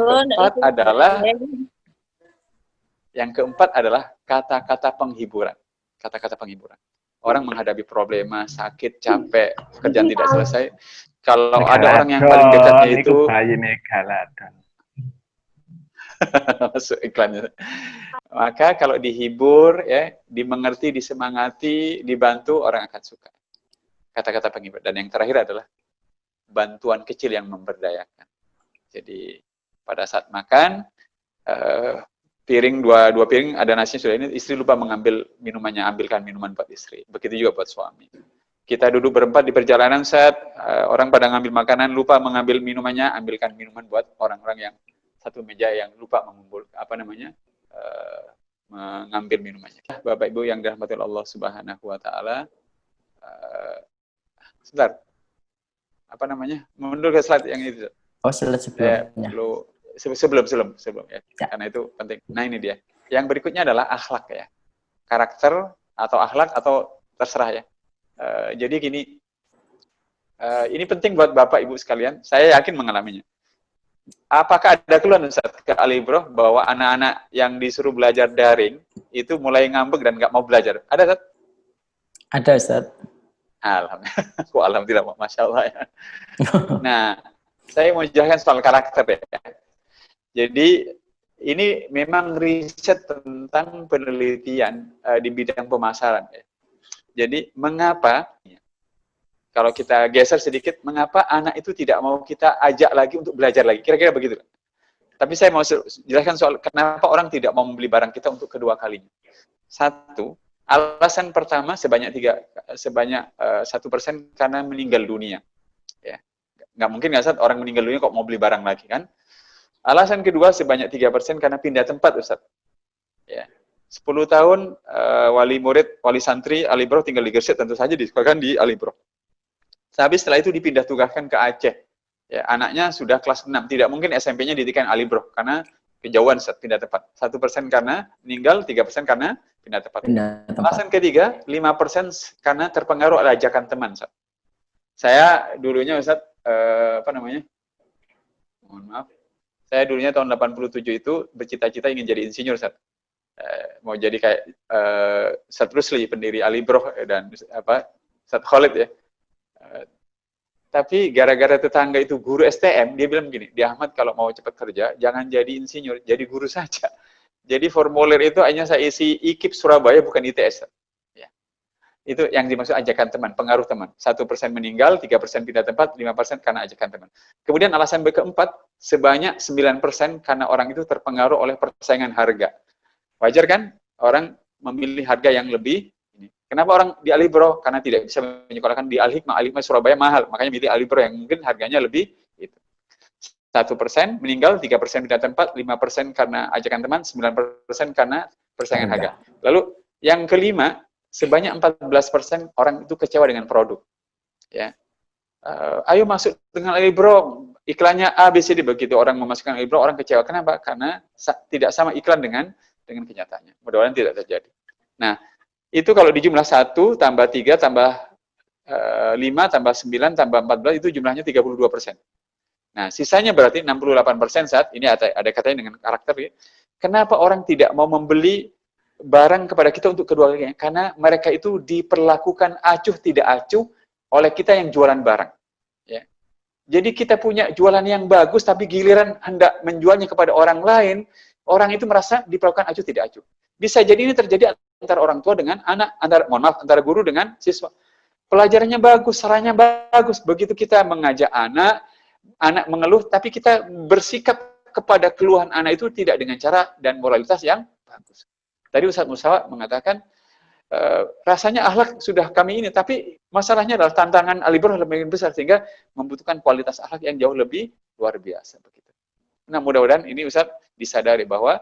keempat adalah kata-kata penghiburan. Kata-kata penghiburan. Orang menghadapi problema, sakit, capek, pekerjaan tidak selesai. Kalau ada orang yang paling dekatnya itu masuk iklannya. Maka kalau dihibur, ya, dimengerti, disemangati, dibantu, orang akan suka. Kata-kata penghibur. Dan yang terakhir adalah bantuan kecil yang memberdayakan. Jadi pada saat makan, dua piring ada nasinya sudah ini, istri lupa mengambil minumannya, ambilkan minuman buat istri. Begitu juga buat suami. Kita duduk berempat di perjalanan, orang pada ngambil makanan, lupa mengambil minumannya, ambilkan minuman buat orang-orang yang satu meja yang lupa mengambil minumannya. Bapak Ibu yang dirahmati Allah Subhanahu wa taala, sebentar. Mundur ke slide yang itu. Oh, slide sebelumnya. Sebelum ya. Karena itu penting. Nah, ini dia. Yang berikutnya adalah akhlak, ya. Karakter atau akhlak atau terserah, ya. Jadi gini, Ini penting buat Bapak Ibu sekalian, saya yakin mengalaminya. Apakah ada keluhan Ustaz ke Alibro bahwa anak-anak yang disuruh belajar daring itu mulai ngambek dan nggak mau belajar? Ada Ustaz? Ada Ustaz. Alhamdulillah. Alhamdulillah, Masya Allah ya. Nah, saya mau jelaskan soal karakter ya. Jadi ini memang riset tentang penelitian di bidang pemasaran ya. Jadi mengapa, kalau kita geser sedikit, mengapa anak itu tidak mau kita ajak lagi untuk belajar lagi? Kira-kira begitu. Tapi saya mau jelaskan soal kenapa orang tidak mau membeli barang kita untuk kedua kalinya. Satu, alasan pertama sebanyak 1% karena meninggal dunia. Ya. Nggak mungkin nggak Ustaz, orang meninggal dunia kok mau beli barang lagi kan? Alasan kedua sebanyak 3% karena pindah tempat Ustaz. Ya. 10 tahun wali murid, wali santri Alibro tinggal di Gresik, tentu saja disekolahkan di Alibro. Habis setelah itu dipindah tugaskan ke Aceh. Ya, anaknya sudah kelas 6, tidak mungkin SMP-nya ditikan Alibro karena kejauhan pindah tempat. 1% karena meninggal, 3% karena pindah tempat. Alasan ketiga, 5% karena terpengaruh oleh ajakan teman. Ustaz. Saya dulunya Ustaz, mohon maaf, saya dulunya tahun 87 itu bercita-cita ingin jadi insinyur Ustaz. Mau jadi kayak Ustaz Rusli, pendiri Alibro dan Ustaz Khalid ya. Tapi gara-gara tetangga itu guru STM, dia bilang begini, di Ahmad kalau mau cepat kerja, jangan jadi insinyur, jadi guru saja. Jadi formulir itu hanya saya isi IKIP Surabaya, bukan ITS. Ya. Itu yang dimaksud ajakan teman, pengaruh teman. 1% meninggal, 3% pindah tempat, 5% karena ajakan teman. Kemudian alasan keempat, sebanyak 9% karena orang itu terpengaruh oleh persaingan harga. Wajar kan? Orang memilih harga yang lebih. Kenapa orang di Alibro? Karena tidak bisa menyekolahkan di Al-Hikmah. Al-Hikmah Surabaya mahal, makanya milih Alibro yang mungkin harganya lebih. 1% meninggal, 3% pindah tempat, 5% karena ajakan teman, 9% karena persaingan harga. Lalu yang kelima, sebanyak 14% orang itu kecewa dengan produk. Ya, ayo masuk dengan Alibro, iklannya A, B, C, D, begitu orang memasukkan Alibro, orang kecewa. Kenapa? Karena tidak sama iklan dengan kenyataannya. Mudah-mudahan tidak terjadi. Nah, itu kalau dijumlah 1, tambah 3, tambah 5, tambah 9, tambah 14, itu jumlahnya 32%. Nah, sisanya berarti 68% saat ini ada katanya dengan karakter. Ya. Kenapa orang tidak mau membeli barang kepada kita untuk kedua kalinya? Karena mereka itu diperlakukan acuh tidak acuh oleh kita yang jualan barang. Ya. Jadi kita punya jualan yang bagus, tapi giliran hendak menjualnya kepada orang lain, orang itu merasa diperlakukan acuh tidak acuh. Bisa jadi ini terjadi antara orang tua dengan anak, antara guru dengan siswa. Pelajarannya bagus, sarannya bagus. Begitu kita mengajak anak mengeluh, tapi kita bersikap kepada keluhan anak itu tidak dengan cara dan moralitas yang bagus. Tadi Ustaz Musawa mengatakan, rasanya akhlak sudah kami ini, tapi masalahnya adalah tantangan Alibro lebih besar, sehingga membutuhkan kualitas akhlak yang jauh lebih luar biasa. Begitu. Nah, mudah-mudahan ini Ustaz disadari bahwa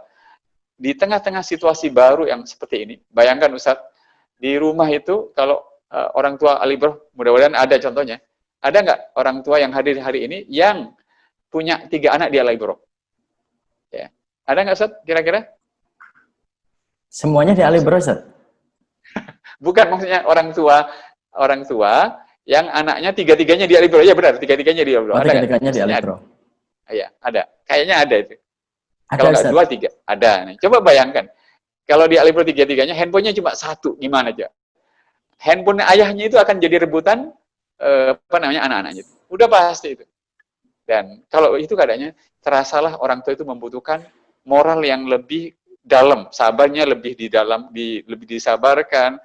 di tengah-tengah situasi baru yang seperti ini, bayangkan Ustaz, di rumah itu kalau orang tua Alibro, mudah-mudahan ada contohnya, ada nggak orang tua yang hadir hari ini yang punya 3 anak di Alibro? Ya. Ada nggak Ustaz kira-kira? Semuanya di Alibro Ustaz? Bukan, maksudnya orang tua yang anaknya 3-3-nya di Alibro. Ya benar, 3-3-nya di Alibro. Oh, 3-3-nya di Alibro. Iya, ada. Kayaknya ada itu. Ada, kalau nggak 2, 3, ada. Nah, coba bayangkan, kalau di Alibro 3-3-nya, handphonenya cuma 1, gimana aja? Handphone ayahnya itu akan jadi rebutan anak-anaknya. Udah pasti itu. Dan kalau itu keadaannya, terasalah orang tua itu membutuhkan moral yang lebih dalam, sabarnya lebih lebih disabarkan,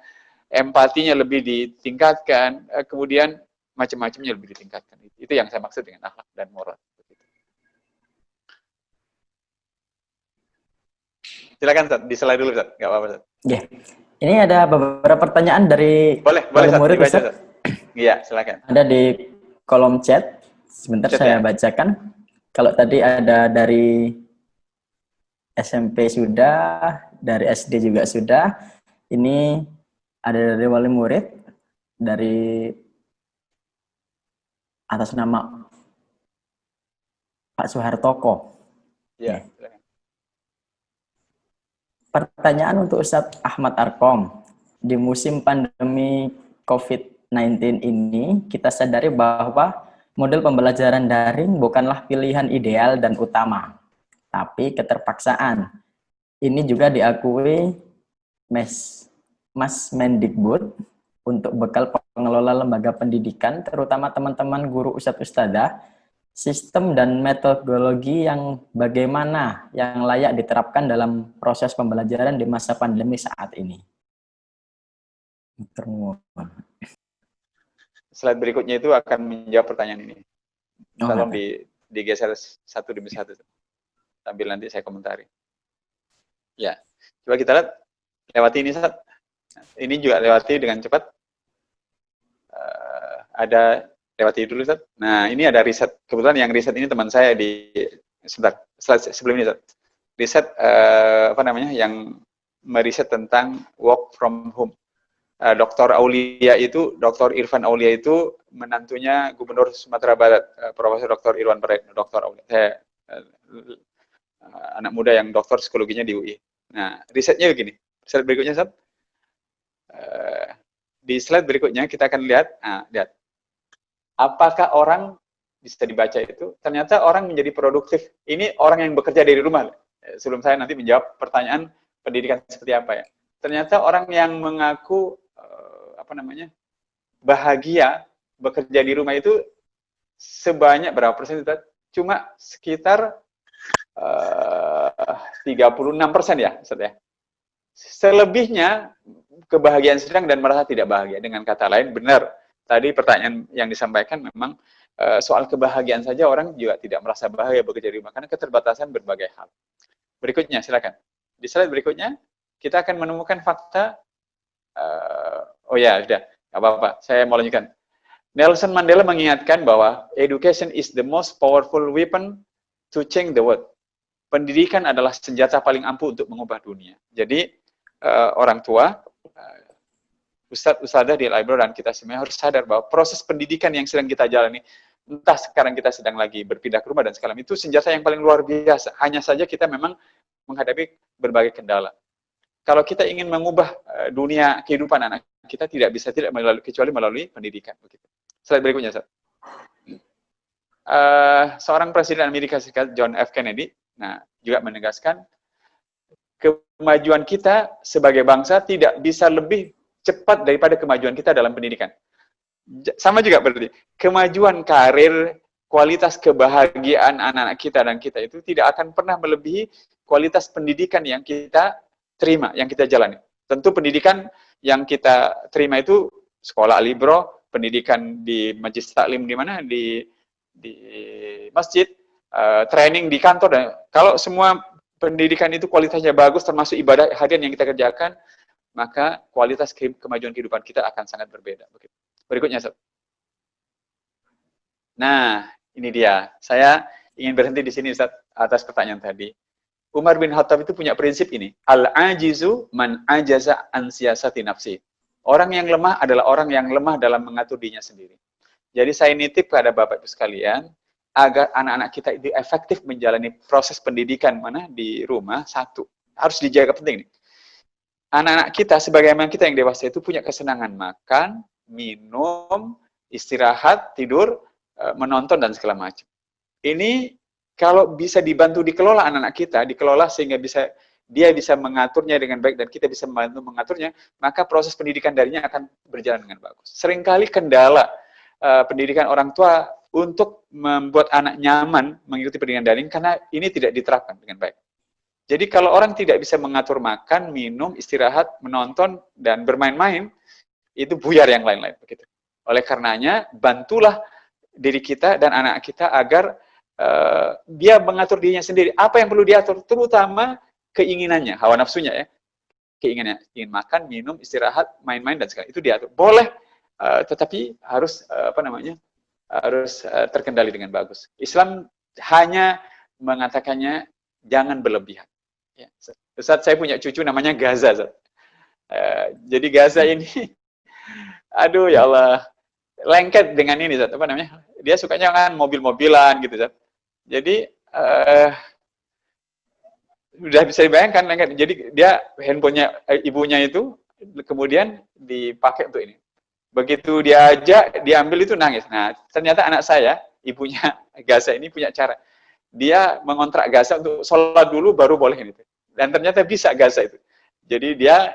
empatinya lebih ditingkatkan, kemudian macam-macamnya lebih ditingkatkan. Itu yang saya maksud dengan akhlak dan moral. Silakan Ustaz, diselai dulu Ustaz, nggak apa-apa Ustaz. Yeah. Ini ada beberapa pertanyaan dari murid Ustaz. Iya, silakan. Ada di kolom chat. Sebentar saya bacakan. Kalau tadi ada dari SMP sudah, dari SD juga sudah. Ini ada dari wali murid, dari atas nama Pak Suhartoko. Iya, silakan. Pertanyaan untuk Ustadz Ahmad Arkom. Di musim pandemi COVID COVID-19 ini, kita sadari bahwa model pembelajaran daring bukanlah pilihan ideal dan utama, tapi keterpaksaan. Ini juga diakui Mas Mendikbud untuk bekal pengelola lembaga pendidikan, terutama teman-teman guru ustadz ustadzah, sistem dan metodologi yang bagaimana yang layak diterapkan dalam proses pembelajaran di masa pandemi saat ini. Slide berikutnya itu akan menjawab pertanyaan ini. Tolong digeser satu demi satu, sambil nanti saya komentari. Ya, coba kita lihat, lewati ini, Ustaz. Ini juga lewati dengan cepat. Ada lewati dulu, Ustaz. Nah, ini ada riset. Kebetulan yang riset ini teman saya di sebentar, slide sebelum ini, Ustaz. Riset yang meriset tentang work from home. Dr. Irfan Aulia itu menantunya Gubernur Sumatera Barat, Profesor Dr. Irwan Barat, Dr. Aulia. Anak muda yang doktor psikologinya di UI. Nah, risetnya begini. Slide berikutnya, Ustaz. Di slide berikutnya kita akan lihat, lihat. Apakah orang, bisa dibaca itu, ternyata orang menjadi produktif. Ini orang yang bekerja dari rumah. Sebelum saya nanti menjawab pertanyaan pendidikan seperti apa ya. Ternyata orang yang mengaku bahagia bekerja di rumah itu sebanyak berapa persen, Ustaz? Cuma sekitar 36% ya, Ustaz ya. Selebihnya kebahagiaan sedang dan merasa tidak bahagia. Dengan kata lain, benar. Tadi pertanyaan yang disampaikan memang soal kebahagiaan saja orang juga tidak merasa bahagia bekerja di rumah karena keterbatasan berbagai hal. Berikutnya, silakan. Di slide berikutnya, kita akan menemukan fakta. Sudah, nggak apa-apa. Saya mau lanjutkan. Nelson Mandela mengingatkan bahwa education is the most powerful weapon to change the world. Pendidikan adalah senjata paling ampuh untuk mengubah dunia. Jadi orang tua, ustadz-ustadzah di Al-Ibro dan kita semua harus sadar bahwa proses pendidikan yang sedang kita jalani, entah sekarang kita sedang lagi berpindah ke rumah dan segala itu senjata yang paling luar biasa. Hanya saja kita memang menghadapi berbagai kendala. Kalau kita ingin mengubah dunia kehidupan anak kita tidak kecuali melalui pendidikan. Begitu. Slide berikutnya, Ustaz. Seorang Presiden Amerika Serikat, John F. Kennedy, juga menegaskan kemajuan kita sebagai bangsa tidak bisa lebih cepat daripada kemajuan kita dalam pendidikan. Sama juga berarti, kemajuan karir, kualitas kebahagiaan anak-anak kita dan kita itu tidak akan pernah melebihi kualitas pendidikan yang kita terima, yang kita jalani. Tentu pendidikan yang kita terima itu sekolah Al-Ibro, pendidikan di Majelis Taklim di mana, di masjid, training di kantor, dan kalau semua pendidikan itu kualitasnya bagus, termasuk ibadah harian yang kita kerjakan, maka kualitas kemajuan kehidupan kita akan sangat berbeda. Berikutnya, Ustaz. Nah, ini dia. Saya ingin berhenti di sini, Ustaz, atas pertanyaan tadi. Umar bin Khattab itu punya prinsip ini. Al-ajizu man ajaza an siyasati nafsi. Orang yang lemah adalah orang yang lemah dalam mengatur dirinya sendiri. Jadi saya nitip kepada Bapak Ibu sekalian, agar anak-anak kita itu efektif menjalani proses pendidikan di rumah, satu. Harus dijaga penting nih. Anak-anak kita, sebagaimana kita yang dewasa itu punya kesenangan makan, minum, istirahat, tidur, menonton, dan segala macam. Ini kalau bisa dibantu dikelola anak-anak kita, dikelola sehingga dia bisa mengaturnya dengan baik dan kita bisa membantu mengaturnya, maka proses pendidikan darinya akan berjalan dengan bagus. Seringkali kendala pendidikan orang tua untuk membuat anak nyaman mengikuti pendidikan daring karena ini tidak diterapkan dengan baik. Jadi kalau orang tidak bisa mengatur makan, minum, istirahat, menonton, dan bermain-main, itu buyar yang lain-lain. Begitu. Oleh karenanya, bantulah diri kita dan anak kita agar dia mengatur dirinya sendiri. Apa yang perlu diatur? Terutama keinginannya, hawa nafsunya ya. Keinginannya, ingin makan, minum, istirahat, main-main, dan segala itu diatur. Boleh, tetapi harus harus terkendali dengan bagus. Islam hanya mengatakannya jangan berlebihan. Ya. Ustaz, saya punya cucu namanya Gaza. Jadi Gaza ini, aduh ya Allah, lengket dengan ini, Ustaz. Dia sukanya kan mobil-mobilan gitu, Ustaz. Jadi udah bisa dibayangkan, lengket. Jadi dia handphonenya ibunya itu kemudian dipakai untuk ini. Begitu diajak, diambil itu nangis. Nah, ternyata anak saya, ibunya Gaza ini punya cara. Dia mengontrak Gaza untuk sholat dulu baru boleh gitu. Dan ternyata bisa Gaza itu. Jadi dia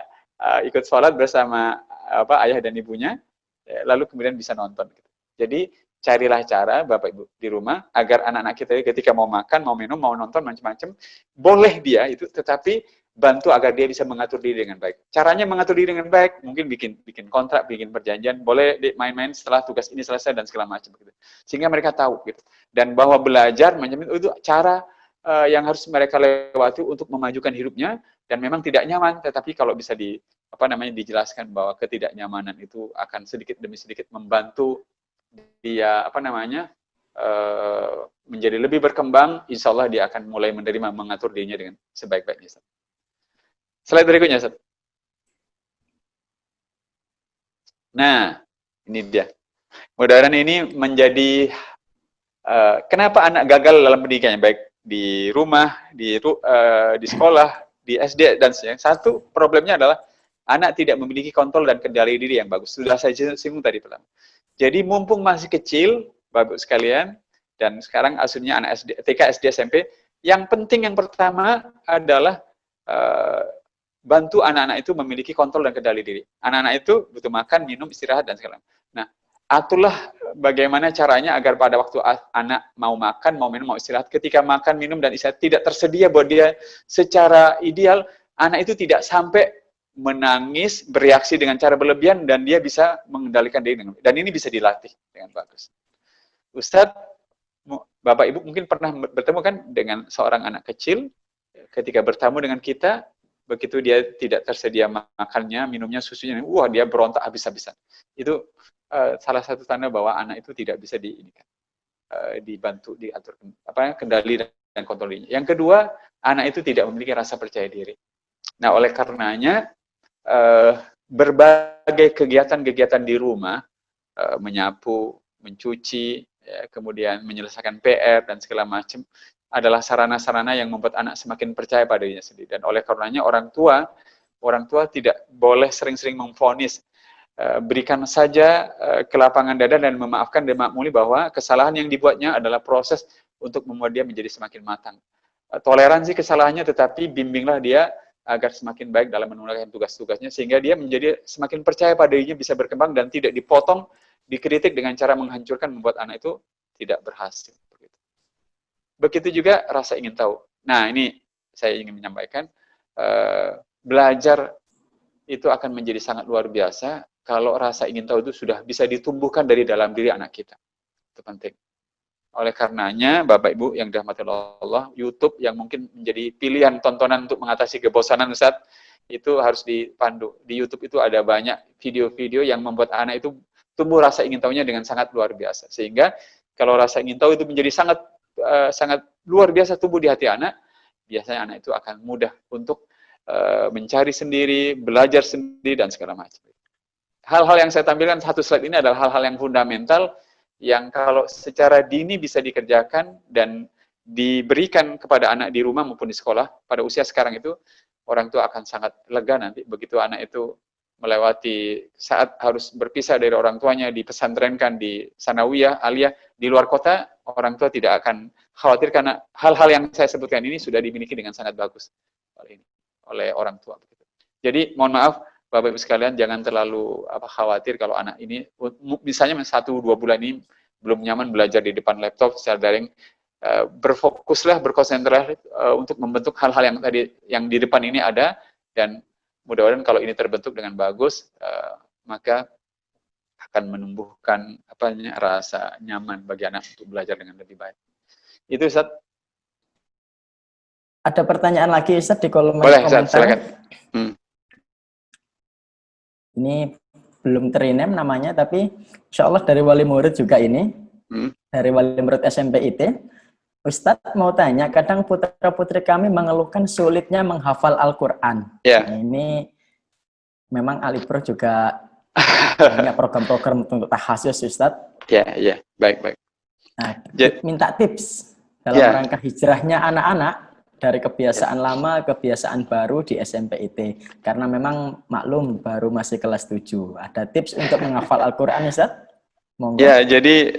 ikut sholat bersama ayah dan ibunya, lalu kemudian bisa nonton. Gitu. Jadi carilah cara Bapak Ibu di rumah agar anak-anak kita ketika mau makan, mau minum, mau nonton macam-macam, boleh dia itu, tetapi bantu agar dia bisa mengatur diri dengan baik. Caranya mengatur diri dengan baik, mungkin bikin kontrak, bikin perjanjian, boleh main-main setelah tugas ini selesai dan segala macam gitu. Sehingga mereka tahu gitu. Dan bahwa belajar macam itu cara yang harus mereka lewati untuk memajukan hidupnya, dan memang tidak nyaman, tetapi kalau bisa dijelaskan bahwa ketidaknyamanan itu akan sedikit demi sedikit membantu dia menjadi lebih berkembang, insya Allah dia akan mulai menerima mengatur dirinya dengan sebaik-baiknya. Slide berikutnya, Ustaz. Nah, ini dia. Mudah-mudahan ini menjadi kenapa anak gagal dalam pendidikannya, baik di rumah, di sekolah, di SD dan sebagainya. Satu problemnya adalah anak tidak memiliki kontrol dan kendali diri yang bagus. Sudah saya singgung tadi pertama. Jadi mumpung masih kecil, Bapak sekalian, dan sekarang asuhnya anak SD, TK, SD, SMP, yang penting yang pertama adalah bantu anak-anak itu memiliki kontrol dan kendali diri. Anak-anak itu butuh makan, minum, istirahat, dan segala macam. Nah, aturlah bagaimana caranya agar pada waktu anak mau makan, mau minum, mau istirahat, ketika makan, minum, dan istirahat tidak tersedia buat dia secara ideal, anak itu tidak sampai menangis, bereaksi dengan cara berlebihan, dan dia bisa mengendalikan diri dengan baik. Dan ini bisa dilatih dengan bagus. Ustadz, Bapak Ibu mungkin pernah bertemu kan dengan seorang anak kecil, ketika bertamu dengan kita, begitu dia tidak tersedia makannya, minumnya, susunya, wah dia berontak habis-habisan. Itu salah satu tanda bahwa anak itu tidak bisa dibantu, diatur kendali dan kontrol dirinya. Yang kedua, anak itu tidak memiliki rasa percaya diri. Nah, oleh karenanya berbagai kegiatan-kegiatan di rumah, menyapu, mencuci, ya, kemudian menyelesaikan PR dan segala macam, adalah sarana-sarana yang membuat anak semakin percaya pada dirinya sendiri. Dan oleh karenanya orang tua tidak boleh sering-sering memvonis. Berikan saja kelapangan dada dan memaafkan dan makmuli bahwa kesalahan yang dibuatnya adalah proses untuk membuat dia menjadi semakin matang. Toleransi kesalahannya, tetapi bimbinglah dia agar semakin baik dalam menunaikan tugas-tugasnya, sehingga dia menjadi semakin percaya pada dirinya, bisa berkembang dan tidak dipotong, dikritik dengan cara menghancurkan, membuat anak itu tidak berhasil. Begitu juga rasa ingin tahu. Nah, ini saya ingin menyampaikan, belajar itu akan menjadi sangat luar biasa kalau rasa ingin tahu itu sudah bisa ditumbuhkan dari dalam diri anak kita. Itu penting. Oleh karenanya, Bapak Ibu yang dirahmati Allah, YouTube yang mungkin menjadi pilihan tontonan untuk mengatasi kebosanan, Ustaz, itu harus dipandu. Di YouTube itu ada banyak video-video yang membuat anak itu tumbuh rasa ingin tahunya dengan sangat luar biasa. Sehingga kalau rasa ingin tahu itu menjadi sangat luar biasa tumbuh di hati anak, biasanya anak itu akan mudah untuk mencari sendiri, belajar sendiri, dan segala macam. Hal-hal yang saya tampilkan satu slide ini adalah hal-hal yang fundamental, yang kalau secara dini bisa dikerjakan dan diberikan kepada anak di rumah maupun di sekolah, pada usia sekarang itu, orang tua akan sangat lega nanti, begitu anak itu melewati saat harus berpisah dari orang tuanya, dipesantrenkan di sanawiyah, aliyah, di luar kota, orang tua tidak akan khawatir karena hal-hal yang saya sebutkan ini sudah dimiliki dengan sangat bagus oleh orang tua. Jadi mohon maaf Bapak Ibu sekalian, jangan terlalu khawatir kalau anak ini misalnya 1-2 bulan ini belum nyaman belajar di depan laptop secara daring. Berfokuslah, berkonsentrasi untuk membentuk hal-hal yang tadi yang di depan ini ada, dan mudah-mudahan kalau ini terbentuk dengan bagus, maka akan menumbuhkan rasa nyaman bagi anak untuk belajar dengan lebih baik. Itu, Ustaz. Ada pertanyaan lagi, Ustaz, di kolom boleh, komentar. Ustaz, silakan. Ini belum terinem namanya, tapi insya Allah dari wali murid juga ini, dari wali murid SMP IT. Ustadz mau tanya, kadang putra-putri kami mengeluhkan sulitnya menghafal Al-Quran. Yeah. Nah, ini memang Alipro juga punya program-program untuk tahasus, Ustadz. Baik. Nah, minta tips dalam rangka hijrahnya anak-anak dari kebiasaan lama, kebiasaan baru di SMPIT. Karena memang maklum baru masih kelas 7. Ada tips untuk menghafal Al-Quran, Ustaz? Monggo. Ya, jadi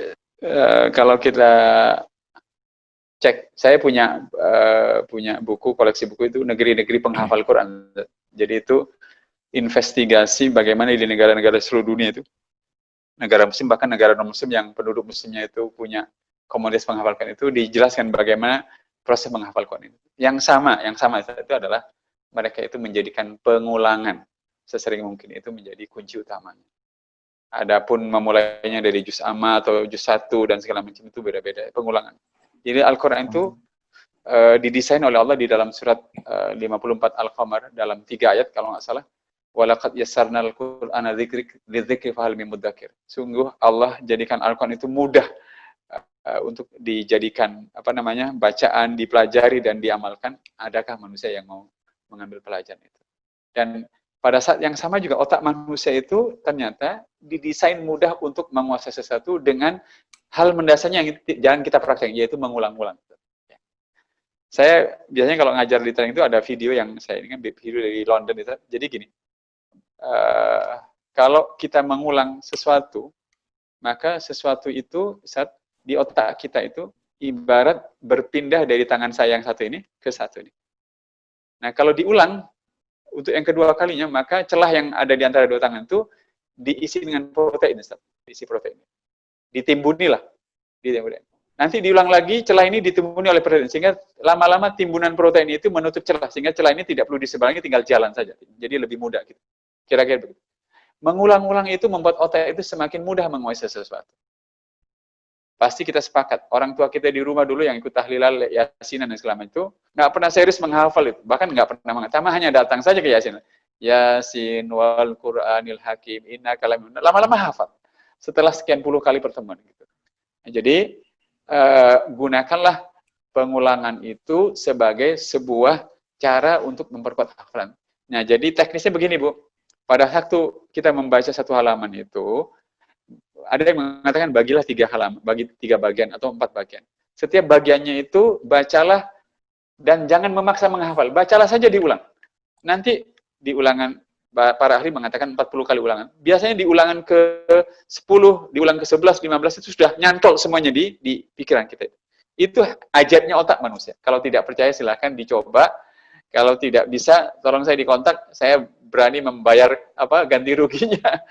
kalau kita cek, saya punya buku, koleksi buku itu negeri-negeri penghafal Quran. Jadi itu investigasi bagaimana di negara-negara seluruh dunia itu, negara muslim, bahkan negara non-muslim yang penduduk muslimnya itu punya komunitas penghafal Quran, itu dijelaskan bagaimana proses menghafal Quran itu. Yang sama itu adalah mereka itu menjadikan pengulangan sesering mungkin, itu menjadi kunci utamanya. Adapun memulainya dari juz amma atau juz 1 dan segala macam itu beda-beda, pengulangan. Jadi Al-Quran itu didesain oleh Allah di dalam surat 54 Al-Qamar dalam 3 ayat kalau nggak salah. Walaqad yassarnal Qur'ana lidzikri fahal min mudzakir. Sungguh Allah jadikan Al-Quran itu mudah untuk dijadikan bacaan, dipelajari dan diamalkan. Adakah manusia yang mau mengambil pelajaran itu? Dan pada saat yang sama juga otak manusia itu ternyata didesain mudah untuk menguasai sesuatu dengan hal mendasarnya yang jangan kita praktek, yaitu mengulang-ulang. Saya biasanya kalau ngajar di training itu ada video yang saya ini kan video dari London itu. Jadi gini, kalau kita mengulang sesuatu, maka sesuatu itu saat di otak kita itu ibarat berpindah dari tangan saya yang satu ini ke satu ini. Nah, kalau diulang untuk yang kedua kalinya, maka celah yang ada di antara dua tangan itu diisi dengan protein, diisi protein. Ditimbunilah, ditimbuni. Nanti diulang lagi, celah ini ditimbuni oleh protein, sehingga lama-lama timbunan protein itu menutup celah, sehingga celah ini tidak perlu diseberangi, tinggal jalan saja. Jadi lebih mudah gitu. Kira-kira begitu. Mengulang-ulang itu membuat otak itu semakin mudah menguasai sesuatu. Pasti kita sepakat. Orang tua kita di rumah dulu yang ikut tahlilal, yasinan dan segala macam itu nggak pernah serius menghafal itu, bahkan nggak pernah mengatakan, hanya datang saja ke yasin. Yasin wal Qur'anil Hakim, inna kalam. Lama-lama hafal. Setelah sekian puluh kali pertemuan gitu. Nah, jadi gunakanlah pengulangan itu sebagai sebuah cara untuk memperkuat hafalan. Nah, jadi teknisnya begini, Bu. Pada waktu kita membaca satu halaman itu, ada yang mengatakan bagilah 3 halaman, bagi 3 bagian atau 4 bagian. Setiap bagiannya itu bacalah dan jangan memaksa menghafal. Bacalah saja diulang. Nanti di ulangan, para ahli mengatakan 40 kali ulangan. Biasanya di ulangan ke-10, di ulangan ke-11, 15 itu sudah nyantol semuanya di pikiran kita. Itu ajaibnya otak manusia. Kalau tidak percaya silahkan dicoba. Kalau tidak bisa, tolong saya dikontak, saya berani membayar ganti ruginya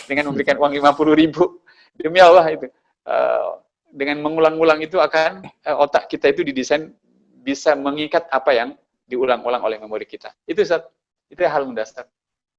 dengan memberikan uang 50.000. Demi Allah itu. Dengan mengulang-ulang itu akan otak kita itu didesain bisa mengikat apa yang diulang-ulang oleh memori kita. Itu hal mendasar.